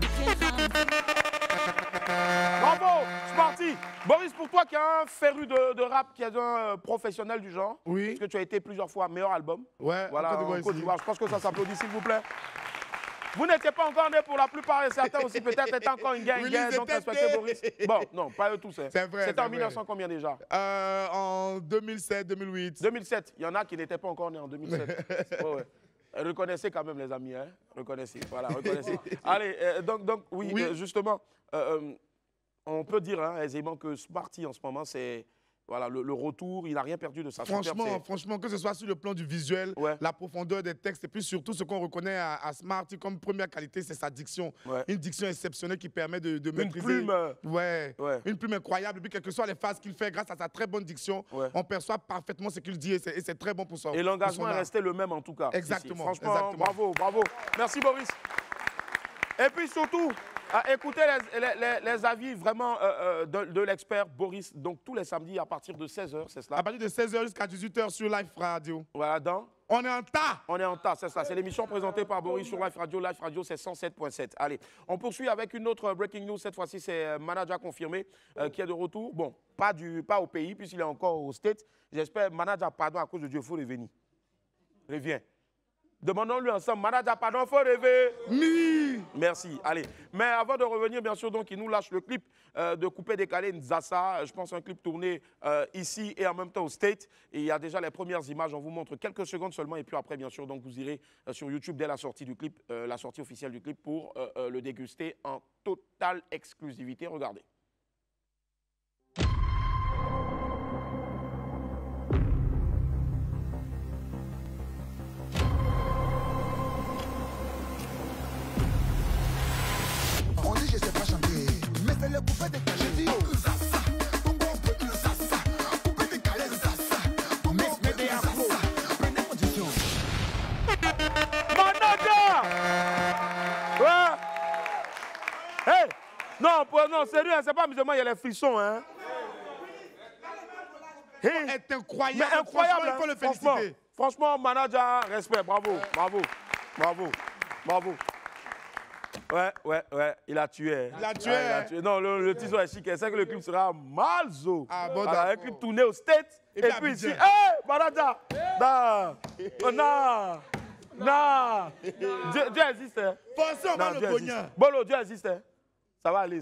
Bravo, Smarty. Boris, pour toi qui es un féru de rap, qui est un professionnel du genre, oui. Parce que tu as été plusieurs fois meilleur album. Ouais, voilà, en Côte d'Ivoire. Je pense que ça s'applaudit, s'il vous plaît. Vous n'étiez pas encore né pour la plupart et certains aussi peut-être étaient encore une gang, donc respectez Boris. Bon, non, pas eux tous. Hein. C'est vrai. C'était en 1900 combien déjà? En 2007, 2008. 2007. Il y en a qui n'étaient pas encore nés en 2007. Ouais. Reconnaissez quand même les amis, hein. Reconnaissez, voilà, reconnaissez. Allez, donc oui, justement, on peut dire hein, aisément que Smarty en ce moment, c'est voilà, le retour, il n'a rien perdu de sa franchement, que ce soit sur le plan du visuel, la profondeur des textes, et puis surtout ce qu'on reconnaît à Smarty comme première qualité, c'est sa diction. Une diction exceptionnelle qui permet de maîtriser. Une plume incroyable. Et puis, quelles que soient les phases qu'il fait, grâce à sa très bonne diction, on perçoit parfaitement ce qu'il dit et c'est très bon pour ça. Et l'engagement est resté le même en tout cas. Exactement. Ici. Franchement, bravo. Merci Boris. Et puis surtout, écoutez les avis vraiment de l'expert Boris, donc tous les samedis à partir de 16h, c'est cela? À partir de 16h jusqu'à 18h sur Live Radio. Voilà, On est en tas. On est en tas, c'est ça. C'est l'émission présentée par Boris sur Live Radio. Live Radio, c'est 107.7. Allez, on poursuit avec une autre breaking news. Cette fois-ci, c'est Manaja confirmé qui est de retour. Bon, pas au pays, puisqu'il est encore aux States. J'espère, Manaja, pardon, à cause de Dieu, il faut revenir. Reviens. Demandons-lui ensemble, Manaja, pardon, il faut rêver. Merci. Allez. Mais avant de revenir, bien sûr, donc, il nous lâche le clip de Coupé Décalé Nzassa. Je pense un clip tourné ici et en même temps au State. Et il y a déjà les premières images. On vous montre quelques secondes seulement. Et puis après, bien sûr, donc, vous irez sur YouTube dès la sortie du clip, la sortie officielle du clip pour le déguster en totale exclusivité. Regardez. Je sais pas chanter, mais c'est le coupé décalé. J'ai dit oh, Zassa, Congo on peut Zassa, coupé décalé Zassa, Congo on peut Zassa. Prenez position. Manaja! Ouais. Hey! Non, sérieux, c'est pas amusement, il y a les frissons, hein. Hey. C'est incroyable. Mais incroyable, il faut le féliciter. Franchement, Manaja, respect, bravo. Ouais, il a tué. Il a tué. Non, le titre est chic. C'est que le clip sera malzo. Ah bon, voilà, un clip tourné au States. Et puis ici, hey, Manaja. Non. Dieu existe. Hein. Forcément, on va le pognon. Bolo, Dieu existe. Hein. Ça va aller.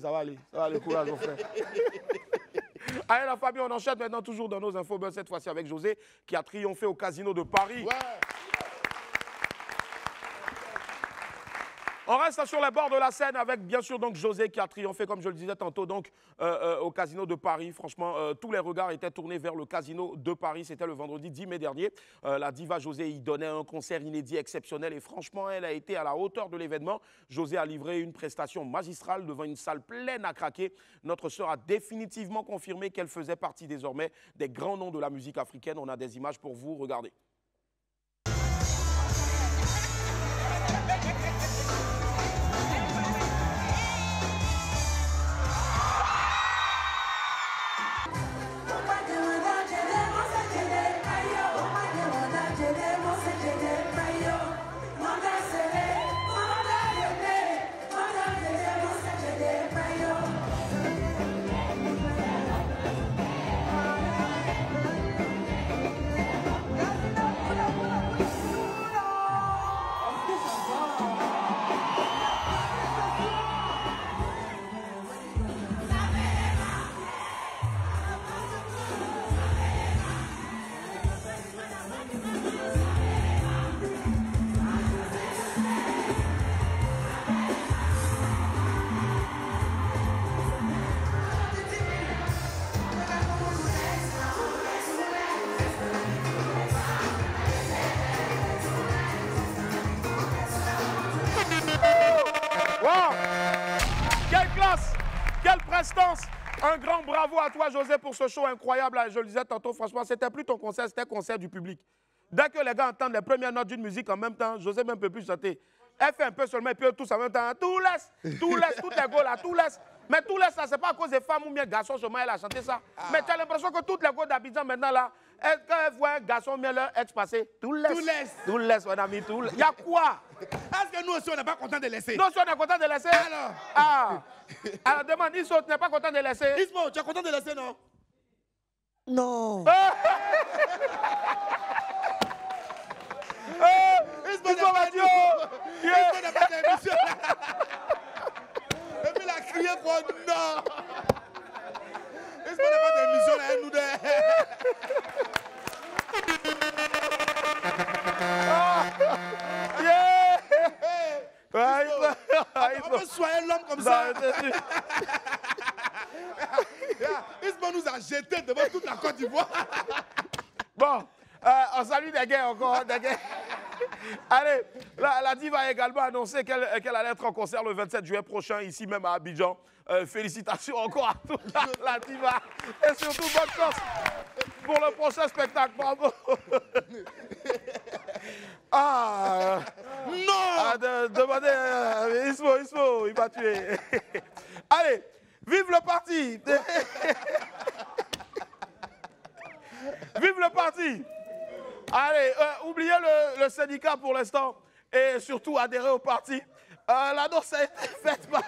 Courage, mon frère. Allez, la famille, on enchaîne maintenant toujours dans nos infos. Cette fois-ci avec José, qui a triomphé au Casino de Paris. Ouais. On reste sur les bords de la scène avec bien sûr donc José qui a triomphé comme je le disais tantôt donc au Casino de Paris. Franchement, tous les regards étaient tournés vers le Casino de Paris. C'était le vendredi 10 mai dernier. La diva José y donnait un concert inédit exceptionnel et franchement, elle a été à la hauteur de l'événement. José a livré une prestation magistrale devant une salle pleine à craquer. Notre sœur a définitivement confirmé qu'elle faisait partie désormais des grands noms de la musique africaine. On a des images pour vous, regardez. Quelle prestance! Un grand bravo à toi, José, pour ce show incroyable. Je le disais tantôt, franchement, c'était plus ton concert, c'était concert du public. Dès que les gars entendent les premières notes d'une musique en même temps, José même ne peut plus chanter. Elle fait un peu seulement et puis tous en même temps. Tout laisse, tout est go là, tout laisse. Mais tout laisse, ça, c'est pas à cause des femmes ou bien garçons seulement elle a chanté ça. Mais tu as l'impression que toutes les go d'Abidjan maintenant là, quand elles voient un garçon bien leur ex passer, tout laisse. Tout laisse, mon ami, tout laisse. Il y a quoi? Est-ce que nous aussi on n'est pas content de laisser? Nous aussi on est content de laisser. Alors? Alors demande, Ismo, tu n'es pas content de laisser? Ismo, tu es content de laisser, non? Non. Ismo n'a pas d'émission. Et puis il a crié quoi? Non. Ismo n'a pas d'émission là, nous deux. On peut soigner l'homme comme ça. Ismo nous a jetés devant toute la Côte d'Ivoire. Bon, on salue des gars encore, des gars. Allez, la diva a également annoncé qu'elle allait être en concert le 27 juillet prochain, ici même à Abidjan. Félicitations encore à toute la diva. Et surtout, bonne chance pour le prochain spectacle. Bravo. Non. Demandez, Ismo, il va tuer. Allez, vive le parti. Vive le parti. Allez, oubliez le syndicat pour l'instant et surtout adhérez au parti. L'annonce a été faite par...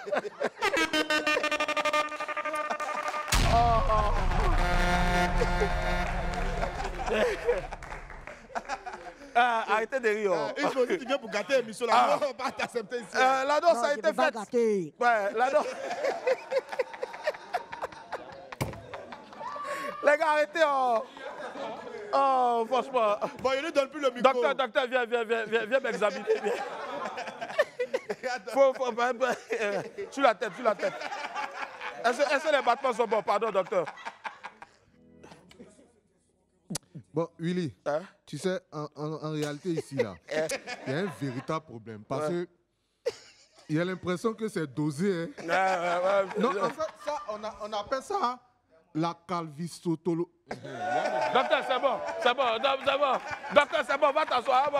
Arrêtez de rire. Il faut que tu viens pour gâter l'émission là. On va pas t'accepter ici. L'annonce a été faite. Ouais, l'annonce... Les gars, arrêtez. Oh, franchement. Bon, il ne donne plus le micro. Docteur, viens m'examiner. Sur la tête. Est-ce que les battements sont bons? Pardon, docteur. Bon, Willy, tu sais, en réalité ici, là, il y a un véritable problème. Parce que il y a l'impression que c'est dosé. Hein. Non, en fait, ça, on appelle ça la calvisotolo. Docteur, c'est bon. Docteur, c'est bon, va t'asseoir.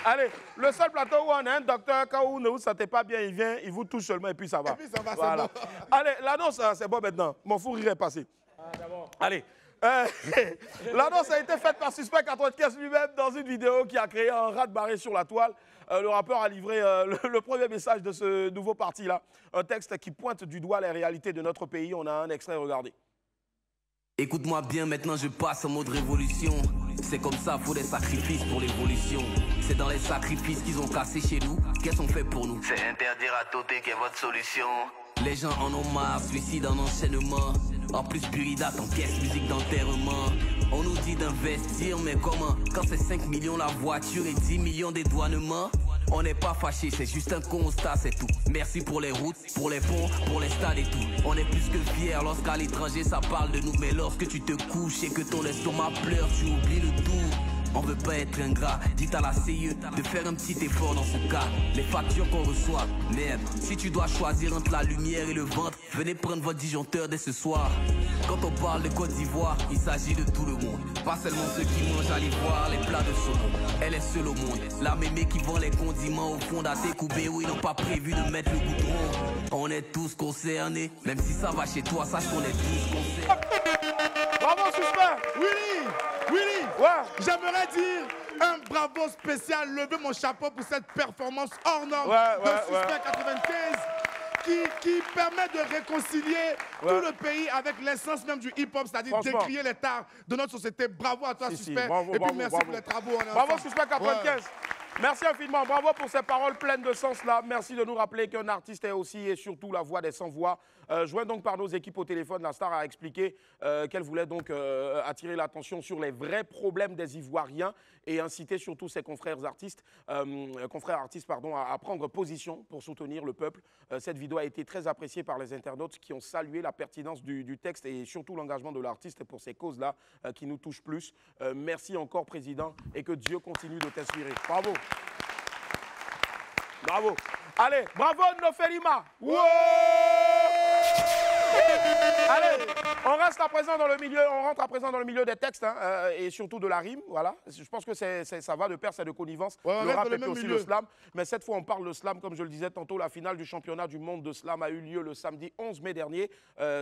Allez, le seul plateau où on a un docteur, quand vous ne vous sentez pas bien, il vient, il vous touche seulement et puis ça va. Et puis ça va, voilà. c'est bon. Allez, l'annonce, c'est bon maintenant. Mon fou rire est passé. Allez. L'annonce a été faite par Suspect 95 lui-même dans une vidéo qui a créé un raz-de-marée sur la toile. Le rappeur a livré le premier message de ce nouveau parti-là. Un texte qui pointe du doigt les réalités de notre pays. On a un extrait, regardez. Écoute-moi bien, maintenant je passe en mode révolution. C'est comme ça, faut des sacrifices pour l'évolution. C'est dans les sacrifices qu'ils ont cassé chez nous. Qu'est-ce qu'on fait pour nous? C'est interdire à Toté qui est votre solution. Les gens en ont marre, suicide en enchaînement. En plus, Burida t'encaisse musique d'enterrement. On nous dit d'investir, mais comment? Quand c'est 5 millions la voiture et 10 millions dédouanements. On n'est pas fâché, c'est juste un constat, c'est tout. Merci pour les routes, pour les ponts, pour les stades et tout. On est plus que fiers lorsqu'à l'étranger ça parle de nous. Mais lorsque tu te couches et que ton estomac pleure, tu oublies le tout. On veut pas être ingrat, dites à la CIE de faire un petit effort dans ce cas. Les factures qu'on reçoit, merde. Si tu dois choisir entre la lumière et le ventre, venez prendre votre disjoncteur dès ce soir. Quand on parle de Côte d'Ivoire, il s'agit de tout le monde. Pas seulement ceux qui mangent à l'ivoire, les plats de saumon. Elle est seule au monde. La mémé qui vend les condiments au fond d'Atécoubé où ils n'ont pas prévu de mettre le goudron. On est tous concernés, même si ça va chez toi, sache qu'on est tous concernés. Bravo, Suspect! Willy, ouais. J'aimerais dire un bravo spécial, lever mon chapeau pour cette performance hors norme de Suspect 95 qui permet de réconcilier tout le pays avec l'essence même du hip-hop, c'est-à-dire décrier les tares de notre société. Bravo à toi, Suspect. Bravo, et puis merci pour les travaux. Bravo, Suspect 95. Merci infiniment. Bravo pour ces paroles pleines de sens-là. Merci de nous rappeler qu'un artiste est aussi et surtout la voix des sans-voix. Joint donc par nos équipes au téléphone, la star a expliqué qu'elle voulait donc attirer l'attention sur les vrais problèmes des Ivoiriens et inciter surtout ses confrères artistes, à prendre position pour soutenir le peuple. Cette vidéo a été très appréciée par les internautes qui ont salué la pertinence du texte et surtout l'engagement de l'artiste pour ces causes-là qui nous touchent plus. Merci encore, Président, et que Dieu continue de t'inspirer. Bravo. Bravo. Allez, bravo Noferima. Ouais. Allez, on reste à présent dans le milieu, on rentre à présent dans le milieu des textes hein, et surtout de la rime, voilà. Je pense que ça va de pair, c'est de connivence. Ouais, le rap et puis même aussi milieu. le slam. Mais cette fois, on parle de slam, comme je le disais tantôt, la finale du championnat du monde de slam a eu lieu le samedi 11 mai dernier.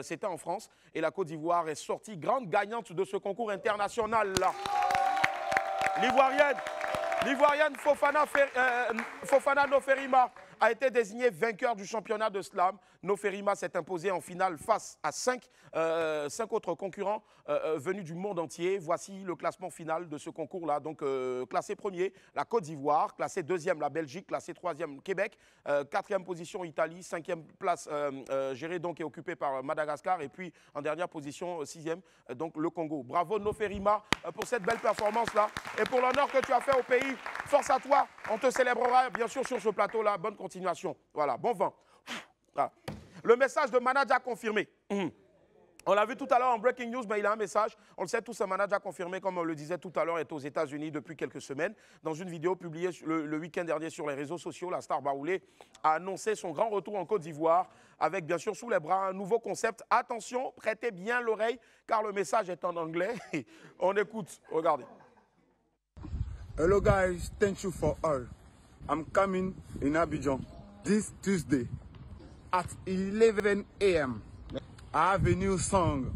C'était en France et la Côte d'Ivoire est sortie grande gagnante de ce concours international. L'Ivoirienne Fofana Noferima a été désignée vainqueur du championnat de slam. Noferima s'est imposée en finale face à 5 autres concurrents venus du monde entier. Voici le classement final de ce concours-là. Donc, classé premier, la Côte d'Ivoire. Classé deuxième, la Belgique. Classé troisième, Québec. Quatrième position, Italie. Cinquième place, gérée donc et occupée par Madagascar. Et puis, en dernière position, sixième, donc le Congo. Bravo Noferima pour cette belle performance-là. Et pour l'honneur que tu as fait au pays. Force à toi. On te célébrera, bien sûr, sur ce plateau-là. Bonne continuation. Voilà, bon vent. Voilà. Le message de manager confirmé. On l'a vu tout à l'heure en Breaking News, mais il a un message. On le sait tous, un manager confirmé, comme on le disait tout à l'heure, est aux États-Unis depuis quelques semaines. Dans une vidéo publiée le week-end dernier sur les réseaux sociaux, la star Baoulé a annoncé son grand retour en Côte d'Ivoire avec, bien sûr, sous les bras un nouveau concept. Attention, prêtez bien l'oreille, car le message est en anglais. On écoute, regardez. Hello guys, thank you for all. I'm coming in Abidjan this Tuesday at 11 a.m. I have a new song,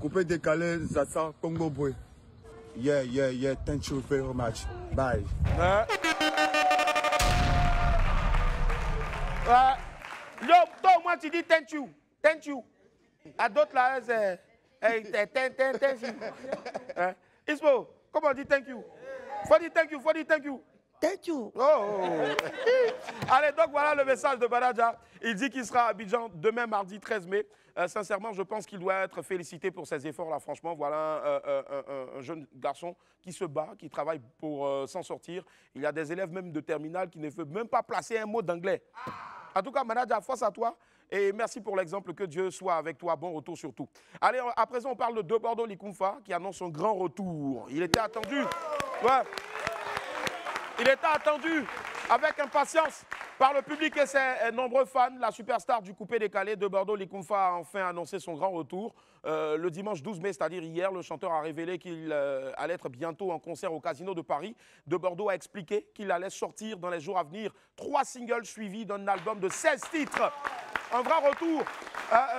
Coupé décalé, Zaza, Congo Boy. Yeah, thank you very much. Bye. Yo, toi au moins tu dis thank you. À d'autres là, c'est thank you. Ismo, comment on dit thank you? Faut dire thank you. Thank you. Oh. Allez, donc voilà le message de Badaja. Il dit qu'il sera à Abidjan demain, mardi 13 mai. Sincèrement, je pense qu'il doit être félicité pour ses efforts-là. Franchement, voilà un jeune garçon qui se bat, qui travaille pour s'en sortir. Il y a des élèves même de terminale qui ne peuvent même pas placer un mot d'anglais. En tout cas, Badaja, force à toi. Et merci pour l'exemple, que Dieu soit avec toi. Bon retour surtout. Allez, à présent, on parle de Bordeaux Likumfa qui annonce son grand retour. Il était attendu. Ouais. Il était attendu avec impatience par le public et ses nombreux fans. La superstar du coupé décalé de Bordeaux Likumfa a enfin annoncé son grand retour. Le dimanche 12 mai, c'est-à-dire hier, le chanteur a révélé qu'il allait être bientôt en concert au Casino de Paris. De Bordeaux a expliqué qu'il allait sortir dans les jours à venir 3 singles suivis d'un album de 16 titres. Un vrai retour,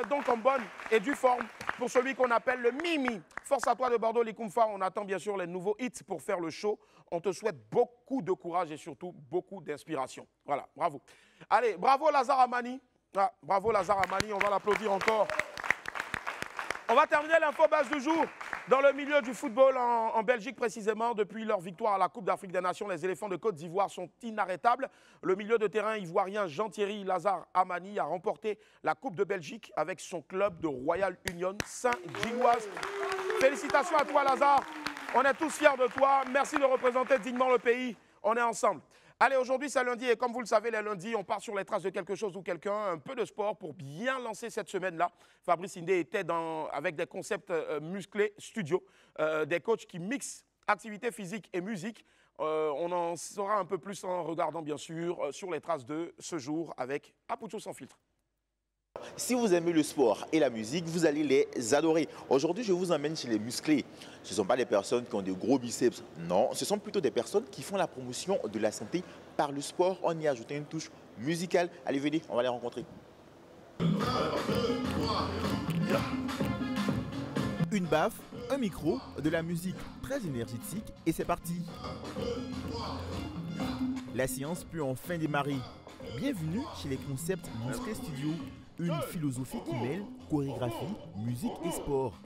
donc en bonne et due forme pour celui qu'on appelle le Mimi. Force à toi de Bordeaux Likumfa. On attend bien sûr les nouveaux hits pour faire le show. On te souhaite beaucoup de courage et surtout beaucoup d'inspiration. Voilà, bravo. Allez, bravo Lazare Amani. Ah, bravo Lazare Amani, on va l'applaudir encore. On va terminer l'info base du jour. Dans le milieu du football en Belgique précisément, depuis leur victoire à la Coupe d'Afrique des Nations, les éléphants de Côte d'Ivoire sont inarrêtables. Le milieu de terrain ivoirien Jean-Thierry Lazare Amani a remporté la Coupe de Belgique avec son club de Royal Union Saint-Gilloise. Félicitations à toi Lazare. On est tous fiers de toi. Merci de représenter dignement le pays. On est ensemble. Allez, aujourd'hui c'est lundi et comme vous le savez, les lundis, on part sur les traces de quelque chose ou quelqu'un, un peu de sport pour bien lancer cette semaine-là. Fabrice Indé était avec des concepts musclés studio, des coachs qui mixent activité physique et musique. On en saura un peu plus en regardant bien sûr sur les traces de ce jour avec Apucho sans filtre. Si vous aimez le sport et la musique, vous allez les adorer. Aujourd'hui, je vous emmène chez les musclés. Ce ne sont pas des personnes qui ont des gros biceps. Non, ce sont plutôt des personnes qui font la promotion de la santé par le sport. On y a ajouté une touche musicale. Allez, venez, on va les rencontrer. Une baffe, un micro, de la musique très énergétique et c'est parti. La séance peut enfin démarrer. Bienvenue chez les concepts Musclé Studio. Une philosophie qui mêle chorégraphie, musique et sport.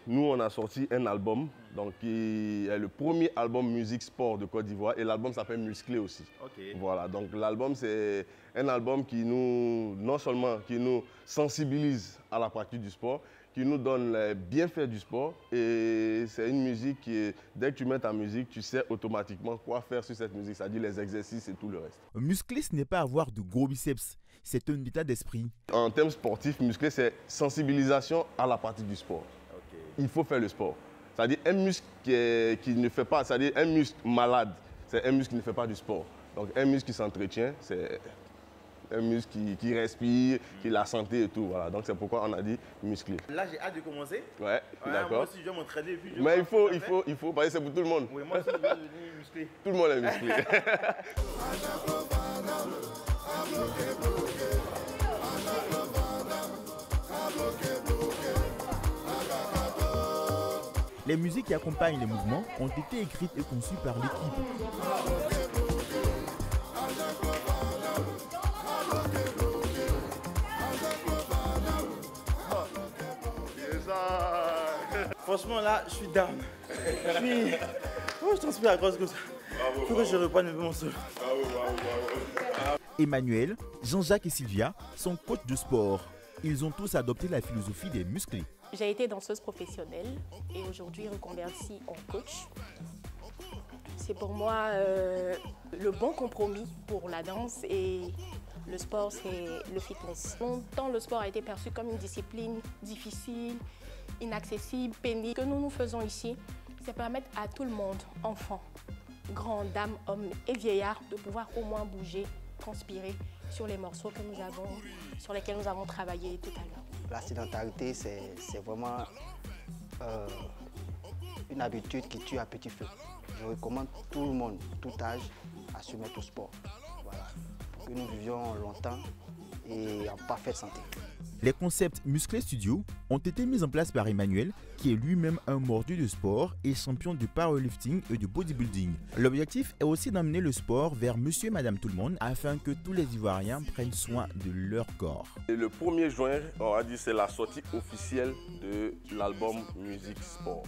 Nous, on a sorti un album donc, qui est le premier album musique sport de Côte d'Ivoire et l'album s'appelle Musclé aussi. Okay. Voilà, donc l'album, c'est un album qui non seulement qui nous sensibilise à la pratique du sport, qui nous donne les bienfaits du sport et c'est une musique qui, dès que tu mets ta musique, tu sais automatiquement quoi faire sur cette musique, c'est-à-dire les exercices et tout le reste. Musclé, ce n'est pas avoir de gros biceps, c'est un état d'esprit. En termes sportifs, musclé, c'est sensibilisation à la pratique du sport. Okay. Il faut faire le sport. C'est-à-dire un muscle qui ne fait pas, c'est-à-dire un muscle malade, c'est un muscle qui ne fait pas du sport. Donc un muscle qui s'entretient, c'est un muscle qui respire, qui a la santé et tout. Voilà. Donc c'est pourquoi on a dit musclé. Là, j'ai hâte de commencer. Ouais, d'accord. Moi aussi, je vais m'entraîner. Mais il faut, parce que c'est pour tout le monde. Oui, moi aussi, je veux devenir musclé. Tout le monde est musclé. Les musiques qui accompagnent les mouvements ont été écrites et conçues par l'équipe. Franchement, là, je suis down. Je transpire à cause comme ça. Il faut que je reprenne un peu mon sol. Emmanuel, Jean-Jacques et Sylvia sont coachs de sport. Ils ont tous adopté la philosophie des musclés. J'ai été danseuse professionnelle et aujourd'hui reconvertie en coach. C'est pour moi le bon compromis pour la danse et le sport, c'est le fitness. Longtemps, le sport a été perçu comme une discipline difficile, inaccessible, pénible. Ce que nous faisons ici, c'est permettre à tout le monde, enfants, grands, dames, hommes et vieillards, de pouvoir au moins bouger, transpirer sur les morceaux que nous avons, sur lesquels nous avons travaillé tout à l'heure. La sédentarité, c'est vraiment une habitude qui tue à petit feu. Je recommande tout le monde, tout âge, à se mettre au sport. Voilà. Pour que nous vivions longtemps et en parfaite santé. Les concepts Musclé Studio ont été mis en place par Emmanuel, qui est lui-même un mordu de sport et champion de powerlifting et de bodybuilding. L'objectif est aussi d'amener le sport vers monsieur et madame tout le monde afin que tous les Ivoiriens prennent soin de leur corps. Et le 1er juin, on a dit c'est la sortie officielle de l'album Musique Sport.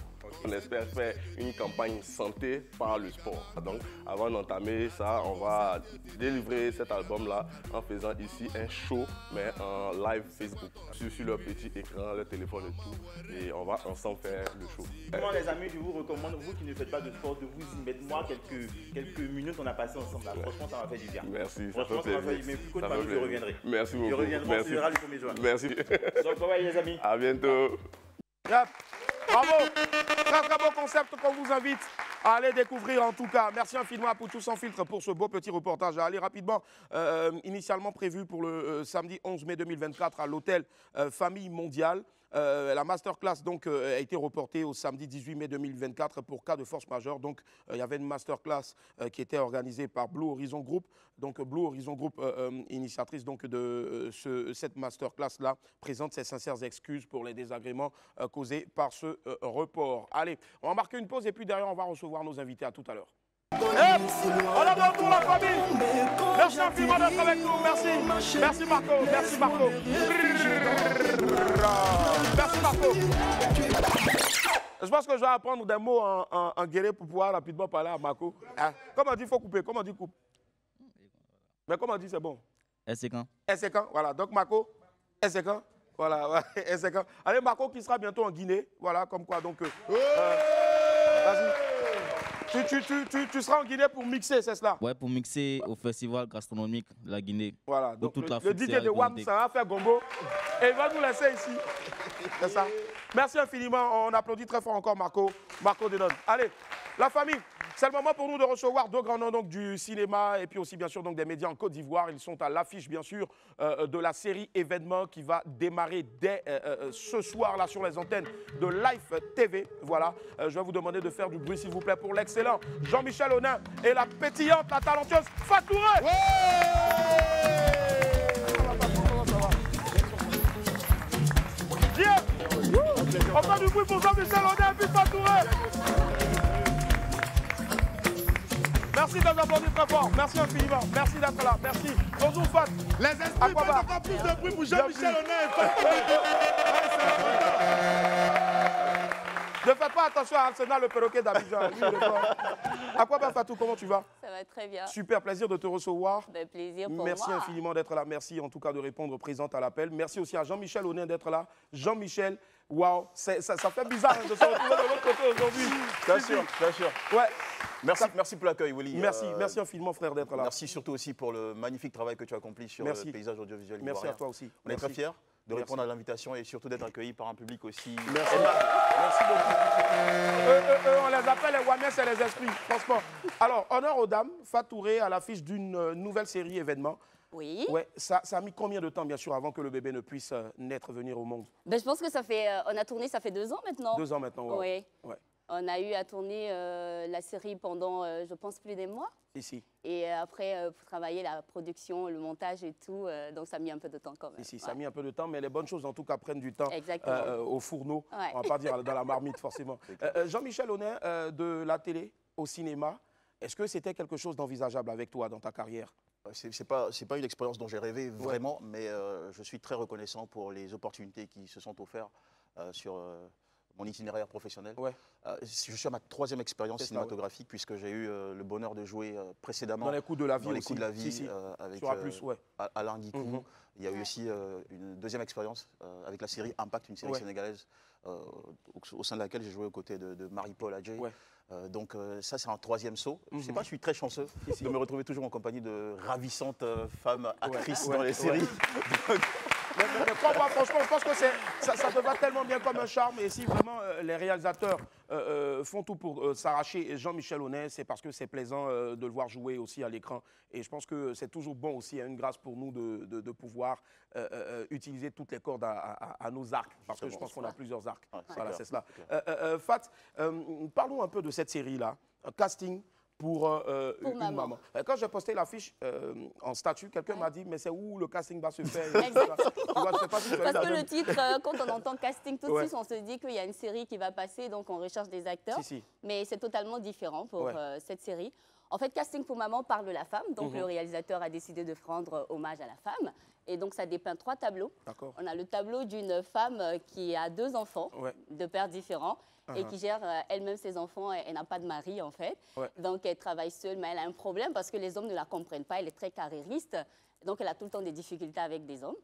On espère faire une campagne santé par le sport. Donc avant d'entamer ça, on va délivrer cet album-là en faisant ici un show, mais en live Facebook, sur leur petit écran, leur téléphone et tout. Et on va ensemble faire le show. Moi les amis, je vous recommande, vous qui ne faites pas de sport, de vous y mettre. Moi, quelques minutes on a passé ensemble là. Franchement, ça m'a fait du bien. Merci, franchement, ça m'a fait du bien. Mais plus qu'autre je reviendrai. Merci beaucoup. Je reviendrai, on se verra le 1er juin. Merci. Donc bye les amis. À bientôt. Yep. Bravo, très beau concept qu'on vous invite à aller découvrir en tout cas. Merci infiniment à Poutou Sans Filtre pour ce beau petit reportage. Allez rapidement, initialement prévu pour le samedi 11 mai 2024 à l'hôtel Famille Mondiale. La masterclass donc a été reportée au samedi 18 mai 2024 pour cas de force majeure. Donc il y avait une masterclass qui était organisée par Blue Horizon Group. Donc Blue Horizon Group, initiatrice donc de cette masterclass là, présente ses sincères excuses pour les désagréments causés par ce report. Allez, on va marquer une pause et puis derrière on va recevoir nos invités. À tout à l'heure. On a bon pour la famille. Merci infiniment d'être avec nous. Merci. Merci Marco. Merci Marco. Merci Marco. Je pense que je vais apprendre des mots en guéré pour pouvoir rapidement parler à Marco. Hein? Comment on dit il faut couper? Comment on dit coupe? Mais comment on dit c'est bon? Est-ce quand? Voilà. Donc Marco, est-ce quand? Voilà. Est-ce quand? Allez Marco qui sera bientôt en Guinée. Voilà comme quoi donc. Vas-y. Tu seras en Guinée pour mixer, c'est cela? Ouais, pour mixer au festival gastronomique de la Guinée. Voilà, donc toute le DJ de WAM, ça va faire gombo et il va nous laisser ici. C'est ça. Merci infiniment, on applaudit très fort encore Marco Denon. Allez, la famille, c'est le moment pour nous de recevoir deux grands noms donc, du cinéma et puis aussi bien sûr donc, des médias en Côte d'Ivoire. Ils sont à l'affiche bien sûr de la série événement qui va démarrer dès ce soir là sur les antennes de Live TV. Voilà, je vais vous demander de faire du bruit s'il vous plaît pour l'excellent Jean-Michel Onin et la pétillante, la talentueuse Fatouré. Viens, on fait du bruit pour Jean-Michel Onin et puis Fatouré. Merci de nous applaudir très fort. Merci infiniment. Merci d'être là. Merci. Bonjour Fat. Les esprits font encore plus de bruit pour Jean-Michel Onin et Fatouré. Ne faites pas attention à Arsenal, le perroquet d'Abidjan. Aquaba Fatou, comment tu vas? Ça va très bien. Super, plaisir de te recevoir. Plaisir pour moi. Merci infiniment d'être là. Merci en tout cas de répondre présente à l'appel. Merci aussi à Jean-Michel Onin d'être là. Jean-Michel, waouh, ça fait bizarre de se retrouver de l'autre côté aujourd'hui. Bien sûr, bien sûr. Ouais. Merci pour l'accueil, Willy. Merci infiniment, frère, d'être là. Merci surtout aussi pour le magnifique travail que tu as accompli sur le paysage audiovisuel ivoirien. Merci à toi aussi. On est très fiers. de répondre à l'invitation et surtout d'être accueilli par un public aussi. Merci. Merci beaucoup. On les appelle les Wamiens, c'est les esprits, franchement. Alors, honneur aux dames, Fatouré à l'affiche d'une nouvelle série événement. Oui. Ouais, ça a mis combien de temps, bien sûr, avant que le bébé ne puisse naître, venir au monde? Ben, je pense que ça fait, on a tourné, ça fait 2 ans maintenant. 2 ans maintenant, ouais. Oui. Ouais. On a eu à tourner la série pendant, je pense, plus des mois. Ici. Et après, pour travailler la production, le montage et tout, donc ça a mis un peu de temps quand même. Ici, ça a mis un peu de temps, mais les bonnes choses, en tout cas, prennent du temps au fourneau. Ouais. On ne va pas dire dans la marmite, forcément. Jean-Michel Honnet, de la télé au cinéma, est-ce que c'était quelque chose d'envisageable avec toi dans ta carrière? C'est pas une expérience dont j'ai rêvé vraiment, mais je suis très reconnaissant pour les opportunités qui se sont offertes sur mon itinéraire professionnel. Je suis à ma 3e expérience cinématographique puisque j'ai eu le bonheur de jouer précédemment dans les coups de la vie, dans les coups de la vie avec Alain Guicou. Il y a eu aussi une 2e expérience avec la série Impact, une série sénégalaise au sein de laquelle j'ai joué aux côtés de Marie-Paul Adjei. Donc ça, c'est un 3e saut. Je ne sais pas, je suis très chanceux de me retrouver toujours en compagnie de ravissantes femmes actrices dans les séries. Mais crois-moi, franchement, je pense que ça te va tellement bien comme un charme. Et si vraiment les réalisateurs font tout pour s'arracher Jean-Michel Honnet, c'est parce que c'est plaisant de le voir jouer aussi à l'écran. Et je pense que c'est toujours bon aussi, une grâce pour nous de pouvoir utiliser toutes les cordes à nos arcs. Parce que je pense qu'on a plusieurs arcs. Voilà, c'est cela. Fat, parlons un peu de cette série-là. Casting pour une maman. Quand j'ai posté l'affiche en statut, quelqu'un m'a dit, mais c'est où le casting va se faire? Parce que le titre, quand on entend casting, tout de suite, on se dit qu'il y a une série qui va passer, donc on recherche des acteurs. Mais c'est totalement différent pour cette série. En fait, Casting pour maman parle de la femme. Donc le réalisateur a décidé de rendre hommage à la femme. Et donc ça dépeint 3 tableaux. On a le tableau d'une femme qui a 2 enfants de pères différents. Et qui gère elle-même ses enfants. Elle n'a pas de mari, en fait. Donc, elle travaille seule, mais elle a un problème parce que les hommes ne la comprennent pas. Elle est très carriériste. Donc, elle a tout le temps des difficultés avec des hommes.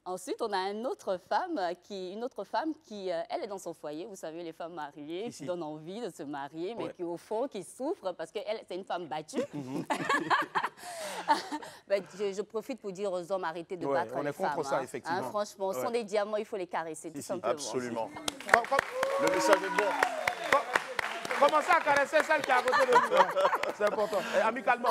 Ensuite, on a une autre femme qui, elle est dans son foyer. Vous savez, les femmes mariées qui donnent envie de se marier, mais qui, au fond, qui souffrent parce qu'elle, c'est une femme battue. Ben, je profite pour dire aux hommes, arrêtez de battre les femmes. On est contre ça, effectivement. Franchement, ce sont des diamants, il faut les caresser, tout simplement. Absolument. Le message est bon. Commencez à caresser celle qui est à côté de nous. C'est important. Et amicalement.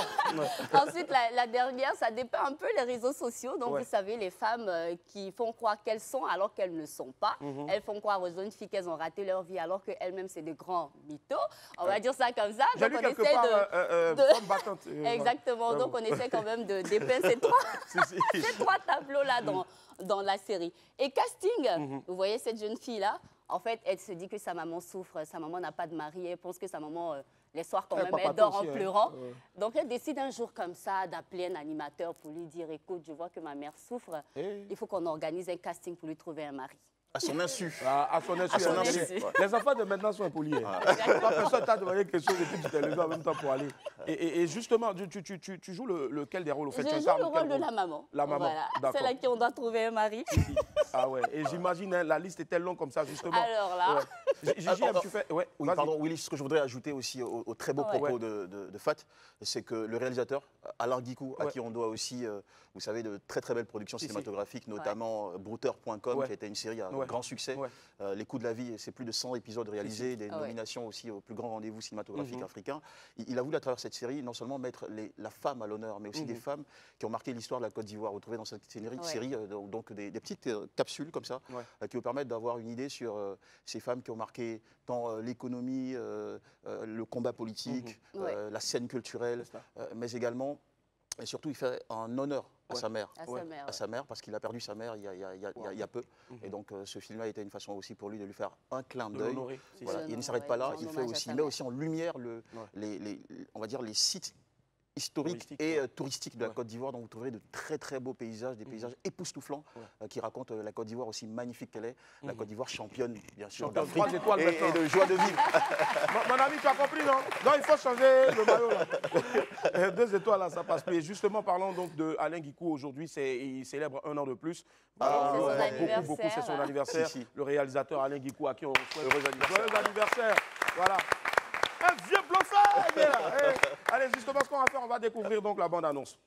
Ensuite, la dernière, ça dépend un peu les réseaux sociaux. Donc, vous savez, les femmes qui font croire qu'elles sont alors qu'elles ne sont pas. Elles font croire aux jeunes filles qu'elles ont raté leur vie alors qu'elles-mêmes, c'est des grands mythos. On va dire ça comme ça. J'ai lu quelque part, battante. Exactement. Donc, on essaie quand même de dépeindre ces 3 tableaux-là dans la série. Et casting, vous voyez cette jeune fille-là, en fait, elle se dit que sa maman souffre, sa maman n'a pas de mari, elle pense que sa maman, les soirs quand même, elle dort en pleurant. Donc, elle décide un jour comme ça d'appeler un animateur pour lui dire, écoute, je vois que ma mère souffre, il faut qu'on organise un casting pour lui trouver un mari. À son insu. À son insu. Les enfants de maintenant sont impolis. Personne t'a demandé quelque chose et puis tu t'es levé en même temps pour aller. Et justement, tu joues lequel des rôles au fait? Je joue le rôle de la maman. La maman, voilà. Celle à qui on doit trouver un mari. Ah ouais, et j'imagine, hein, la liste est telle longue comme ça, justement. Alors là... Gigi, tu fais... Oui, pardon, Willy, ce que je voudrais ajouter aussi au très beau propos de Fat, c'est que le réalisateur, Alain Guicou, à qui on doit aussi, vous savez, de très très belles productions cinématographiques, notamment Brouter.com, qui a été une série à grand succès. Les coups de la vie, c'est plus de 100 épisodes réalisés, des nominations aussi au plus grand rendez-vous cinématographique africain. Il a voulu, à travers cette série, non seulement mettre la femme à l'honneur, mais aussi des femmes qui ont marqué l'histoire de la Côte d'Ivoire. Vous trouvez dans cette série donc des petites capsules comme ça, qui vous permettent d'avoir une idée sur ces femmes qui ont marqué tant l'économie, le combat politique, la scène culturelle, mais également, et surtout, il fait un honneur à sa mère. À sa mère, parce qu'il a perdu sa mère il y a peu. Et donc, ce film-là était une façon aussi pour lui de lui faire un clin d'œil. Voilà. Il ne s'arrête pas là, il met aussi en lumière on va dire les sites historique et touristique de la Côte d'Ivoire, dont vous trouverez de très très beaux paysages, des paysages époustouflants qui racontent la Côte d'Ivoire aussi magnifique qu'elle est, la Côte d'Ivoire championne bien sûr d'Afrique et de joie de vivre. Mon ami, tu as compris, non? Non, il faut changer le maillot là. 2 étoiles là, ça passe plus. Et justement, parlons donc de Alain Guicou aujourd'hui, il célèbre 1 an de plus. Beaucoup, c'est son anniversaire. Le réalisateur Alain Guicou, à qui on souhaite joyeux anniversaire. Voilà. Un vieux bluffeur! Allez, justement, ce qu'on va faire, on va découvrir donc la bande-annonce.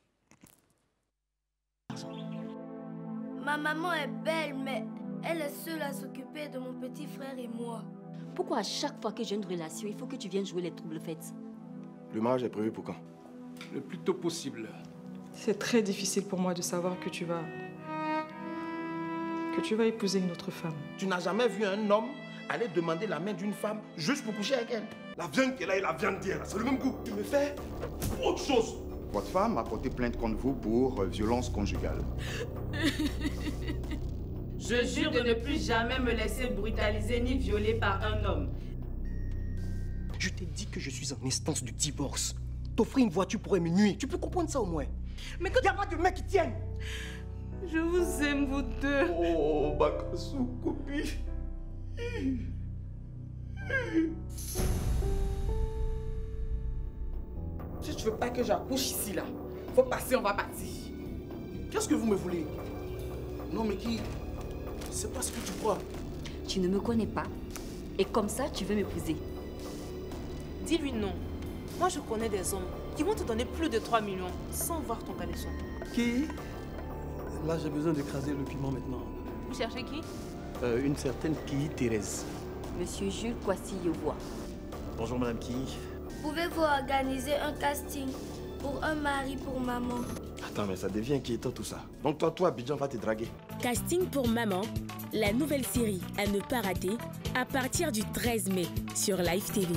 Ma maman est belle, mais elle est seule à s'occuper de mon petit frère et moi. Pourquoi à chaque fois que j'ai une relation, il faut que tu viennes jouer les troubles fêtes? Le mariage est prévu pour quand? Le plus tôt possible. C'est très difficile pour moi de savoir que tu vas épouser une autre femme. Tu n'as jamais vu un homme aller demander la main d'une femme juste pour coucher avec elle? La viande qu'elle a et la viande d'hier, c'est le même goût. Tu me fais autre chose. Votre femme a porté plainte contre vous pour violence conjugale. Je jure de ne plus jamais me laisser brutaliser ni violer par un homme. Je t'ai dit que je suis en instance de divorce. T'offrir une voiture pourrait me nuire. Tu peux comprendre ça au moins? Mais il n'y a pas de mecs qui tiennent. Je vous aime, vous deux. Oh, Bakassou, copie. Si tu veux pas que j'accouche ici, là, faut passer, on va partir. Qu'est-ce que vous me voulez? Non, mais qui? C'est pas ce que tu crois. Tu ne me connais pas. Et comme ça, tu veux m'épouser. Dis-lui non. Moi, je connais des hommes qui vont te donner plus de 3 millions sans voir ton caleçon. Qui? Là, j'ai besoin d'écraser le piment maintenant. Vous cherchez qui? Une certaine Ki Thérèse. Monsieur Jules Kwasi-Yevois. Bonjour, Madame Ki. Pouvez-vous organiser un casting pour un mari pour maman? Attends, mais ça devient inquiétant tout ça. Donc toi, Abidjan va te draguer. Casting pour maman, la nouvelle série à ne pas rater à partir du 13 mai sur Live TV.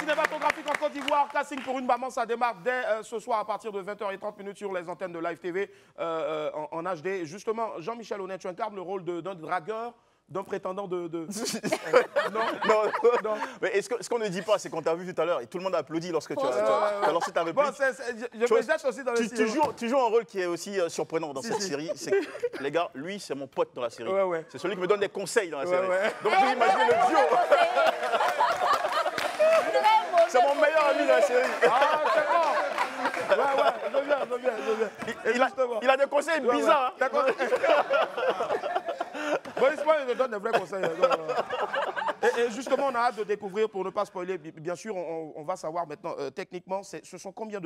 Cinématographique en Côte d'Ivoire, casting pour une maman, ça démarre dès ce soir à partir de 20h30 sur les antennes de Live TV en HD. Justement, Jean-Michel Honnête, tu incarnes le rôle d'un dragueur, d'un prétendant de... non. Mais ce qu'on ne dit pas, c'est qu'on t'a vu tout à l'heure et tout le monde a applaudi lorsque tu as lancé ta réplique. Bon, je me jette aussi dans le cinéma. Tu joues un rôle qui est aussi surprenant dans cette série. Les gars, lui, c'est mon pote dans la série. C'est celui qui me donne des conseils dans la série. Donc, vous imaginez le duo. C'est mon meilleur ami dans la série. Ah, c'est bon. Je viens. Il a des conseils bizarres. D'accord. Bon, il me donne des vrais conseils. Et justement, on a hâte de découvrir, pour ne pas spoiler, bien sûr, on va savoir maintenant, techniquement, ce sont combien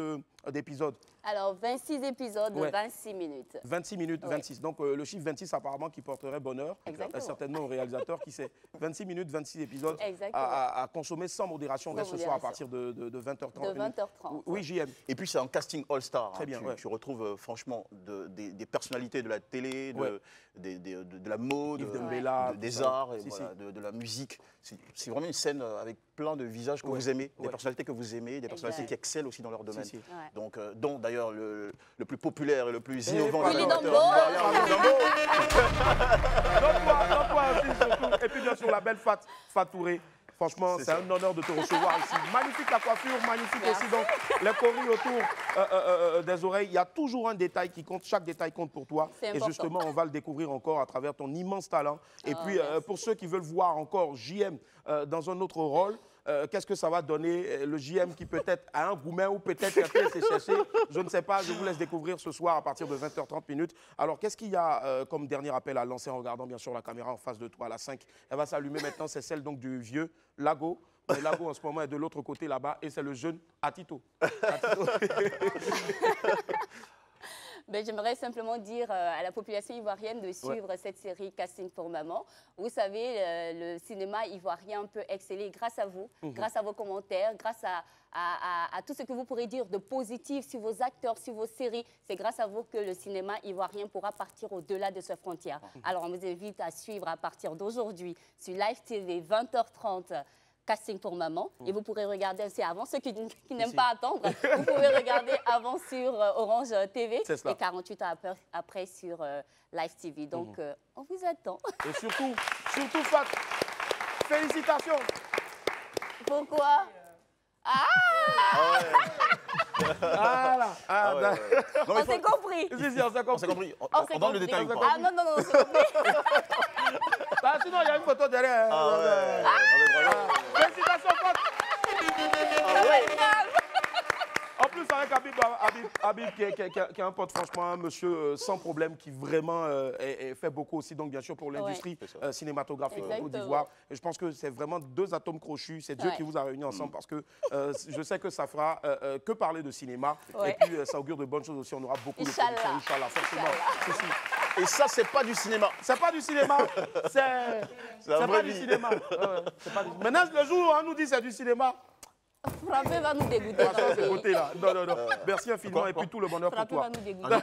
d'épisodes? Alors, 26 épisodes de 26 minutes. 26 minutes, 26. Donc, le chiffre 26, apparemment, qui porterait bonheur. Certainement au réalisateur qui sait. 26 minutes, 26 épisodes à consommer sans modération dès ce soir à partir de 20h30. De 20h30. Oui, JM. Et puis, c'est un casting all-star. Très bien. Tu retrouves, franchement, des personnalités de la télé, de la mode, des arts, de la musique. C'est vraiment une scène avec plein de visages que vous aimez, des personnalités que vous aimez, des personnalités qui excellent aussi dans leur domaine. Donc, dont d'ailleurs le plus populaire et le plus innovant. Willy Dambo. Et puis bien sûr la belle Fatouré. Franchement, c'est un honneur de te recevoir ici. Magnifique la coiffure, magnifique aussi donc les coris autour des oreilles. Il y a toujours un détail qui compte, chaque détail compte pour toi. Et justement, on va le découvrir encore à travers ton immense talent. Et puis, pour ceux qui veulent voir encore JM dans un autre rôle, qu'est-ce que ça va donner? Le JM qui peut-être a un gourmet ou peut-être a fait ses chercher. Je ne sais pas, je vous laisse découvrir ce soir à partir de 20h30. Alors, qu'est-ce qu'il y a comme dernier appel à lancer en regardant bien sûr la caméra en face de toi, la 5? Elle va s'allumer maintenant, c'est celle donc du vieux Lago. Mais Lago en ce moment est de l'autre côté là-bas et c'est le jeune Atito. Ben, j'aimerais simplement dire à la population ivoirienne de suivre cette série Casting pour Maman. Vous savez, le cinéma ivoirien peut exceller grâce à vous, grâce à vos commentaires, grâce à tout ce que vous pourrez dire de positif sur vos acteurs, sur vos séries. C'est grâce à vous que le cinéma ivoirien pourra partir au-delà de ses frontières. Alors, on vous invite à suivre à partir d'aujourd'hui sur Live TV, 20h30. Casting pour Maman. Et vous pourrez regarder aussi avant, ceux qui n'aiment pas attendre, vous pouvez regarder avant sur Orange TV et 48 heures après sur Live TV. Donc, on vous attend. Et surtout, Fat, félicitations. Pourquoi? On s'est compris. On s'est compris. On donne le détail ou pas? Ah non, on s'est compris. Sinon, il y a une photo derrière. Félicitations, Fat. En plus, avec Habib qui est un pote, franchement, un monsieur sans problème, qui vraiment fait beaucoup aussi, donc bien sûr, pour l'industrie cinématographique en Côte d'Ivoire. Et je pense que c'est vraiment deux atomes crochus. C'est Dieu qui vous a réunis ensemble parce que je sais que ça fera que parler de cinéma. Et puis, ça augure de bonnes choses aussi. On aura beaucoup de productions, Inch'Allah, forcément. Et ça, c'est pas du cinéma. C'est pas du cinéma. C'est pas du cinéma. Maintenant, le jour où on nous dit c'est du cinéma, Frappé va nous dégoûter. Là. Non. Merci infiniment et puis tout le bonheur pour toi. Va nous dégoûter.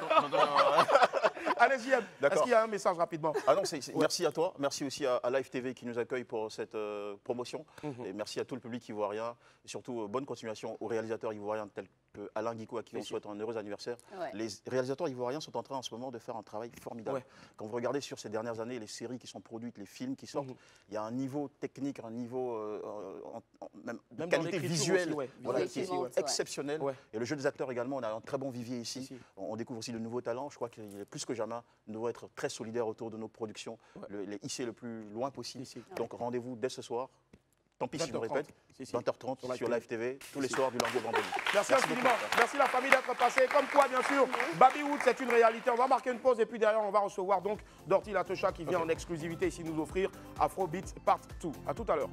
Allez, JM, est-ce qu'il y a un message rapidement? Non, merci à toi. Merci aussi à Live TV qui nous accueille pour cette promotion. Et merci à tout le public ivoirien. Et surtout, bonne continuation aux réalisateurs ivoiriens tels que Alain Guico, à qui on souhaite un heureux anniversaire. Les réalisateurs ivoiriens sont en train en ce moment de faire un travail formidable. Quand vous regardez sur ces dernières années les séries qui sont produites, les films qui sortent, il y a un niveau technique, un niveau même de qualité visuelle qui est exceptionnel. Et le jeu des acteurs également, on a un très bon vivier ici. On découvre aussi de nouveaux talents. Je crois qu'il est plus que jamais, nous devons être très solidaires autour de nos productions, les hisser le plus loin possible. Donc rendez-vous dès ce soir. Tant pis si je me répète, 20h30 sur Live TV, tous les soirs du lundi au vendredi. Merci infiniment. Merci la famille d'être passée. Comme quoi, bien sûr, Babywood, c'est une réalité. On va marquer une pause et puis derrière, on va recevoir donc Dorty Latosha qui vient en exclusivité ici nous offrir Afrobeat Part 2. À tout à l'heure.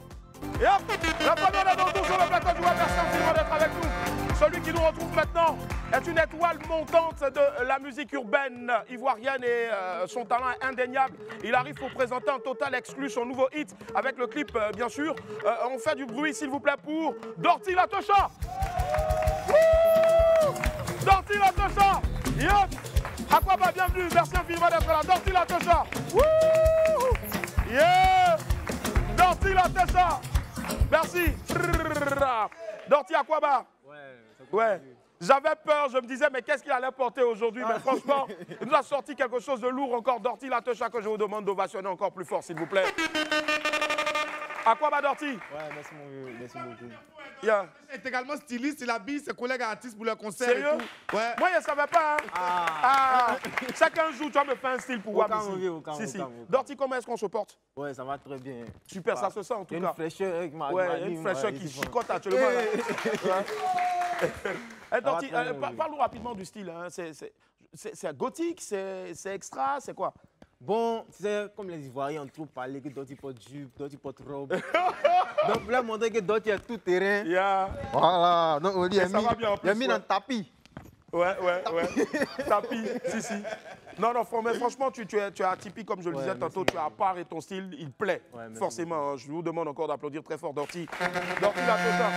Et hop, la première de retour sur le plateau. Je vous remercie infiniment d'être avec nous. Celui qui nous retrouve maintenant est une étoile montante de la musique urbaine ivoirienne et son talent est indéniable. Il arrive pour présenter en total exclu son nouveau hit avec le clip, bien sûr. On fait du bruit, s'il vous plaît, pour Dorty Latosha. Dorty Latosha. Yep. Aquaba, bienvenue. Merci infiniment d'être là. Dorty Latosha. Yeah. Dorty Latosha. Merci. Dorty Aquaba. Ouais. J'avais peur, je me disais, mais qu'est-ce qu'il allait porter aujourd'hui? Mais franchement, il nous a sorti quelque chose de lourd encore. Dorty Latosha, que je vous demande d'ovationner encore plus fort, s'il vous plaît. Aquaba Dorty. Ouais, merci mon vieux, merci beaucoup. Yeah. Il est également styliste, il habille ses collègues artistes pour leur concert. Sérieux? Et tout. Ouais. Moi, je ne savais pas. Hein. Chacun joue, tu vas me faire un style pour voir ici. Dorty, comment est-ce qu'on se porte? Ouais, ça va très bien. Super, ça se sent en tout cas. Une fraîcheur avec ma une fraîcheur qui chicote actuellement. Dorty, parle-nous rapidement du style. Hein. C'est gothique, c'est extra, c'est quoi? Bon, c'est comme les Ivoiriens ont trop parlé que Dorty porte jupe, Dorty porte robe. Donc, pour leur montrer que Dorty est tout terrain. Yeah. Voilà. Donc, on dit, il a mis dans le tapis. Ouais. Tapis, si. Non, mais franchement, tu es atypique, comme je le disais tantôt. Tu es à part et ton style, il plaît. Forcément, je vous demande encore d'applaudir très fort Dorty. Dorty Latosha.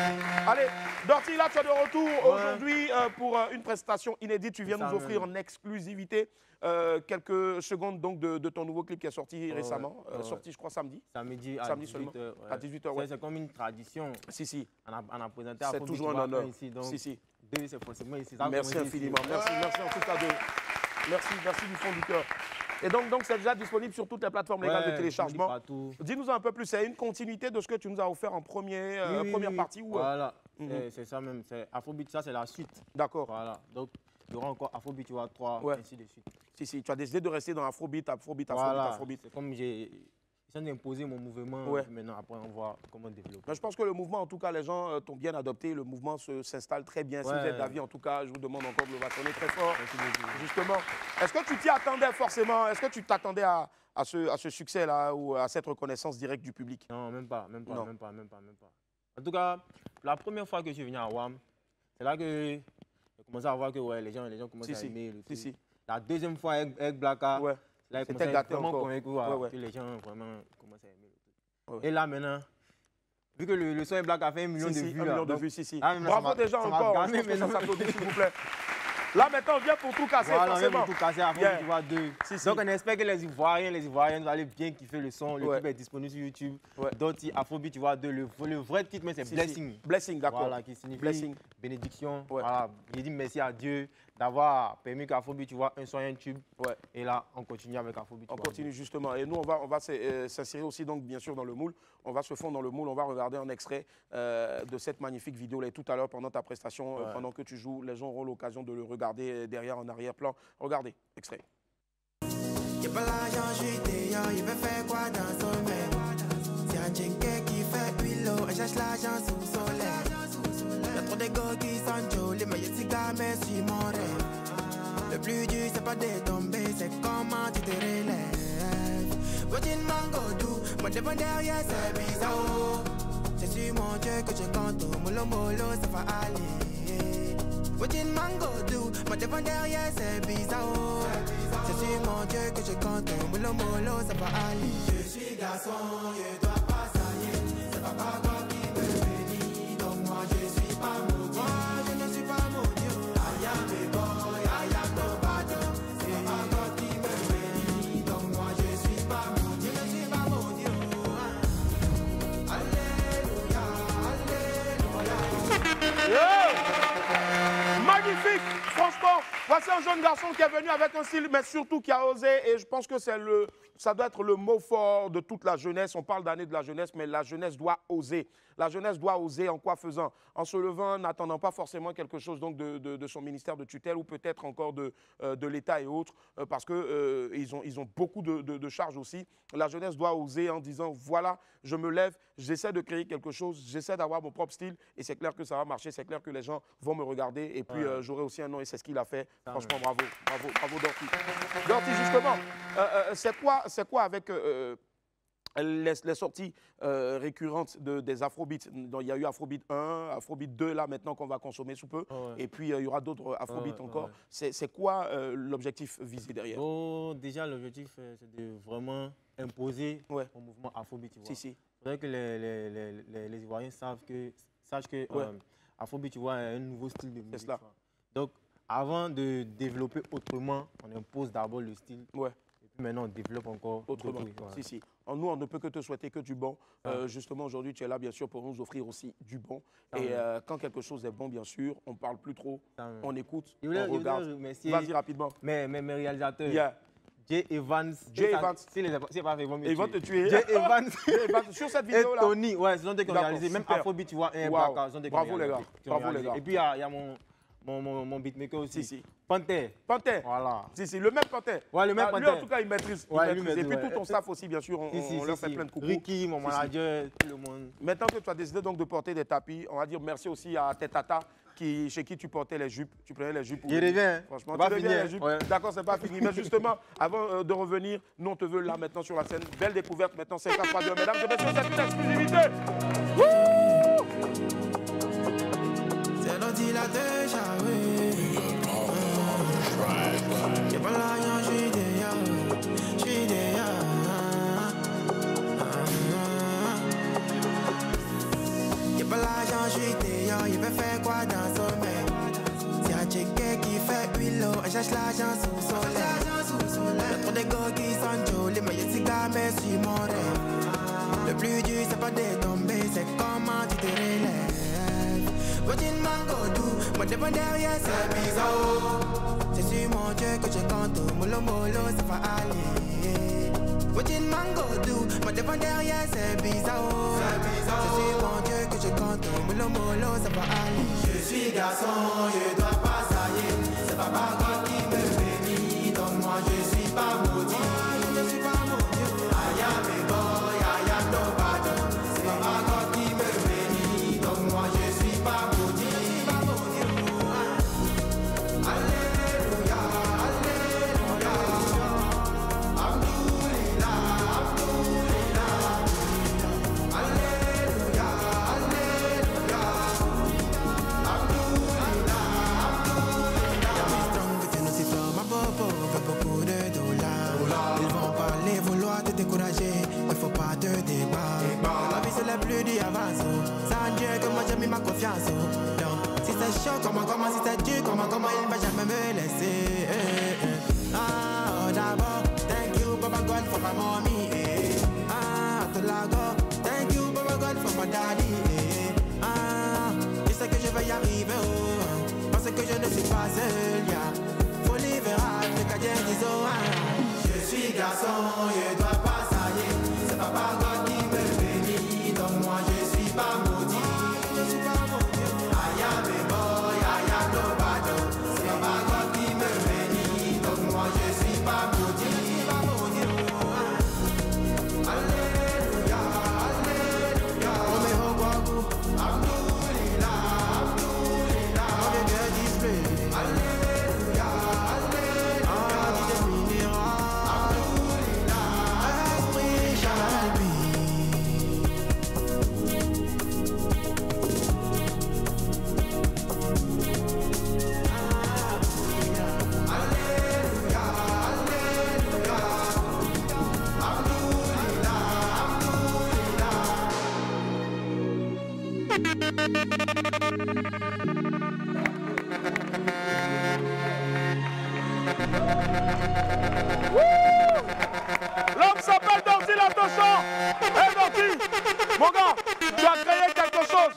Allez, Dorty, là, tu es de retour aujourd'hui pour une prestation inédite. Tu viens nous offrir en exclusivité quelques secondes donc, de ton nouveau clip qui est sorti récemment. Sorti, je crois, samedi. Samedi seulement. À 18h, ouais. C'est comme une tradition. Si. On a présenté c'est toujours un honneur. Ici, donc, si. C'est forcément ici. Merci infiniment. Merci en tout cas Merci du fond du cœur. Et donc c'est déjà disponible sur toutes les plateformes légales de téléchargement. Dis-nous un peu plus, c'est une continuité de ce que tu nous as offert en première partie ou... Voilà, c'est ça même. Afrobeat, ça c'est la suite. D'accord. Voilà, donc il y aura encore Afrobeat, tu vois, 3, ainsi de suite. Si, tu as décidé de rester dans Afrobeat. Voilà. C'est comme j'ai imposé mon mouvement, maintenant après on voit comment développer. Mais je pense que le mouvement, en tout cas, les gens t'ont bien adopté, le mouvement s'installe très bien. Si vous êtes d'avis, en tout cas, je vous demande encore de le vaconner très fort. Justement, est-ce que tu t'y attendais forcément? Est-ce que tu t'attendais à ce succès-là ou à cette reconnaissance directe du public? Non, même pas. En tout cas, la première fois que je suis venu à WAM, c'est là que j'ai commencé à voir que les gens commencent à aimer le truc. La deuxième fois avec Blacka, là, c'était vraiment convaincu que les gens vraiment commencent à aimer le truc. Et là, maintenant, vu que le son est Black a fait 1 million de vues. 1 million de vues, Bravo déjà encore. Ça s'applaudit, s'il vous plaît. Là, maintenant, on vient pour tout casser, forcément. On vient pour tout casser avant tu vois 2. Donc, on espère que les Ivoiriens vont aller bien kiffer le son. Le clip est disponible sur YouTube. Dorty, Afrobeat, tu vois 2. Le vrai titre, c'est Blessing. Blessing, d'accord. Voilà, qui signifie bénédiction. Voilà, j'ai dit merci à Dieu d'avoir permis qu'Afrobeat, tu vois, un son, un tube. Et là, on continue avec Afrobeat. On continue justement. Et nous, on va s'insérer aussi, donc, bien sûr, dans le moule. On va se fondre dans le moule. On va regarder un extrait de cette magnifique vidéo. Là, tout à l'heure, pendant ta prestation, pendant que tu joues, les gens auront l'occasion de le regarder derrière en arrière-plan. Regardez, extrait. Y'a pas l'argent, je suis déant, il veut faire quoi dans son mec? C'est un djinké qui fait huilo, elle cherche l'argent sous soleil. Y'a trop de gars qui sont jolis, mais y'a des gars, mais c'est mon rêve. plus dur, c'est pas de tomber, c'est comment tu te relèves. What in mango do, moi devant derrière c'est bizarre. Je suis mon Dieu que je compte, molo molo ça va aller. What in mango do, moi devant derrière c'est bizarre. Je suis mon Dieu que je compte, molo molo ça va aller. Je suis garçon, je dois pas salir, c'est pas God qui me bénit, donc moi je suis pas maudit. Moi je ne suis pas maudit, I am a boy, I am nobody. C'est pas God qui me bénit, donc moi je suis pas maudit, je ne suis pas maudit. Alléluia, alléluia. Magnifique, franchement, voici un jeune garçon qui est venu avec un style, mais surtout qui a osé, et je pense que ça doit être le mot fort de toute la jeunesse. On parle d'année de la jeunesse, mais la jeunesse doit oser. La jeunesse doit oser en quoi faisant? En se levant, n'attendant pas forcément quelque chose donc de son ministère de tutelle ou peut-être encore de l'État et autres, parce qu'ils ont beaucoup de charges aussi. La jeunesse doit oser en disant, voilà, je me lève, j'essaie de créer quelque chose, j'essaie d'avoir mon propre style, et c'est clair que ça va marcher, c'est clair que les gens vont me regarder, et puis j'aurai aussi un nom, et c'est ce qu'il a fait. Franchement, bravo, bravo, bravo Dorty. Dorty, justement, c'est quoi avec les sorties récurrentes des Afrobeats? Il y a eu Afrobeat 1, Afrobeat 2 là maintenant qu'on va consommer sous peu, et puis il y aura d'autres Afrobeats encore. C'est quoi l'objectif visé derrière? Déjà l'objectif c'est de vraiment imposer au mouvement Afrobeat. Tu vois. C'est vrai que les Ivoiriens sachent que Afrobeat, tu vois, est un nouveau style de musique. Donc avant de développer autrement, on impose d'abord le style. Et puis maintenant, on développe encore autrement. Nous, on ne peut que te souhaiter que du bon. Justement, aujourd'hui, tu es là, bien sûr, pour nous offrir aussi du bon. Et quand quelque chose est bon, bien sûr, on ne parle plus trop, on écoute, on regarde. Vas-y rapidement. Mes réalisateurs. Jay Evans. Jay Evans. Ils vont te tuer. Jay Evans. Sur cette vidéo-là. Et Tony, ouais, ce sont des qui ont réalisé. Même Afrobeat, tu vois, un Blackout. Bravo les gars. Bravo les gars. Et puis, il y a mon beatmaker aussi. Panther. Voilà. Le même Panther. Ouais, le même Panther. Lui, en tout cas, il maîtrise. Et puis, tout ton staff aussi, bien sûr, on leur fait plein de coucou. Ricky, mon manager, tout le monde. Maintenant que tu as décidé donc de porter des tapis, on va dire merci aussi à tes tatas chez qui tu portais les jupes. Tu prenais les jupes. Il revient. Franchement, tu reviens les jupes. D'accord, c'est pas fini. Mais justement, avant de revenir, nous, on te veut là maintenant sur la scène. Belle découverte maintenant, 5-4-3-2. Mesdames et messieurs, c'est une exclusivité. C'est l'ordinateur, y'a pas l'argent, j'suis déjà. Y'a pas l'argent, j'suis déjà. Il veut faire quoi dans son mec? C'est un checker qui fait huile, elle cherche l'argent sous soleil. Y'a trop de gars qui sont jolis, mais y'a si gamins sur mon rêve. Le plus dur, c'est pas de tomber, c'est comment tu te relèves. What in mango do, moi devant derrière c'est bizarre. Je suis mon Dieu que je compte, molo molo ça va aller. What in mango do, moi devant derrière c'est bizarre. Je suis mon Dieu que je compte, molo molo ça va aller. Je suis garçon, je dois pas salir. C'est pas God qui me bénit, donc moi je suis pas maudit. Je ne suis pas maudit. I am a boy, I am nobody. C'est pas God qui me bénit, donc moi je suis pas maudit. Il faut pas te débattre. La vie c'est le plus dur avance. Sans Dieu que moi j'ai mis ma confiance. Donc si c'est chaud, comment si c'est dur, comment il va jamais me laisser. D'abord, thank you Baba God for my mommy. To la go, thank you Baba God for my daddy. Je sais que je vais y arriver, parce que je ne suis pas seul. Faut livrer avec un disons. Je suis garçon, je dois pas salir. C'est pas God qui me bénit, donc moi je suis pas maudit. Je suis pas maudit. I am a boy, I am nobody. C'est pas God qui me bénit, donc moi je suis pas maudit. Alléluia, alléluia. On est au Guagou. Alléluia, alléluia. On est bien display. Alléluia, alléluia. L'homme s'appelle Dorty Latochan. Hé Dorty, mon gars, tu as créé quelque chose.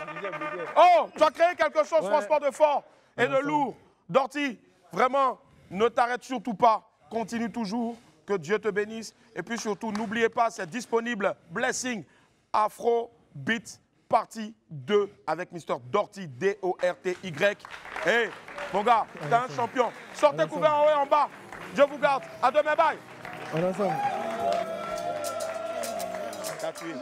Oh, tu as créé quelque chose, franchement, de fort et de lourd. Dorty, vraiment, ne t'arrête surtout pas. Continue toujours. Que Dieu te bénisse. Et puis surtout, n'oubliez pas, c'est disponible. Blessing Afro Beat Partie 2 avec Mr. Dorty, D-O-R-T-Y. Hey, mon gars, t'es un champion. Sortez couverts en haut et en bas. Dieu vous garde. À demain, bye. On est ensemble. T'as tué.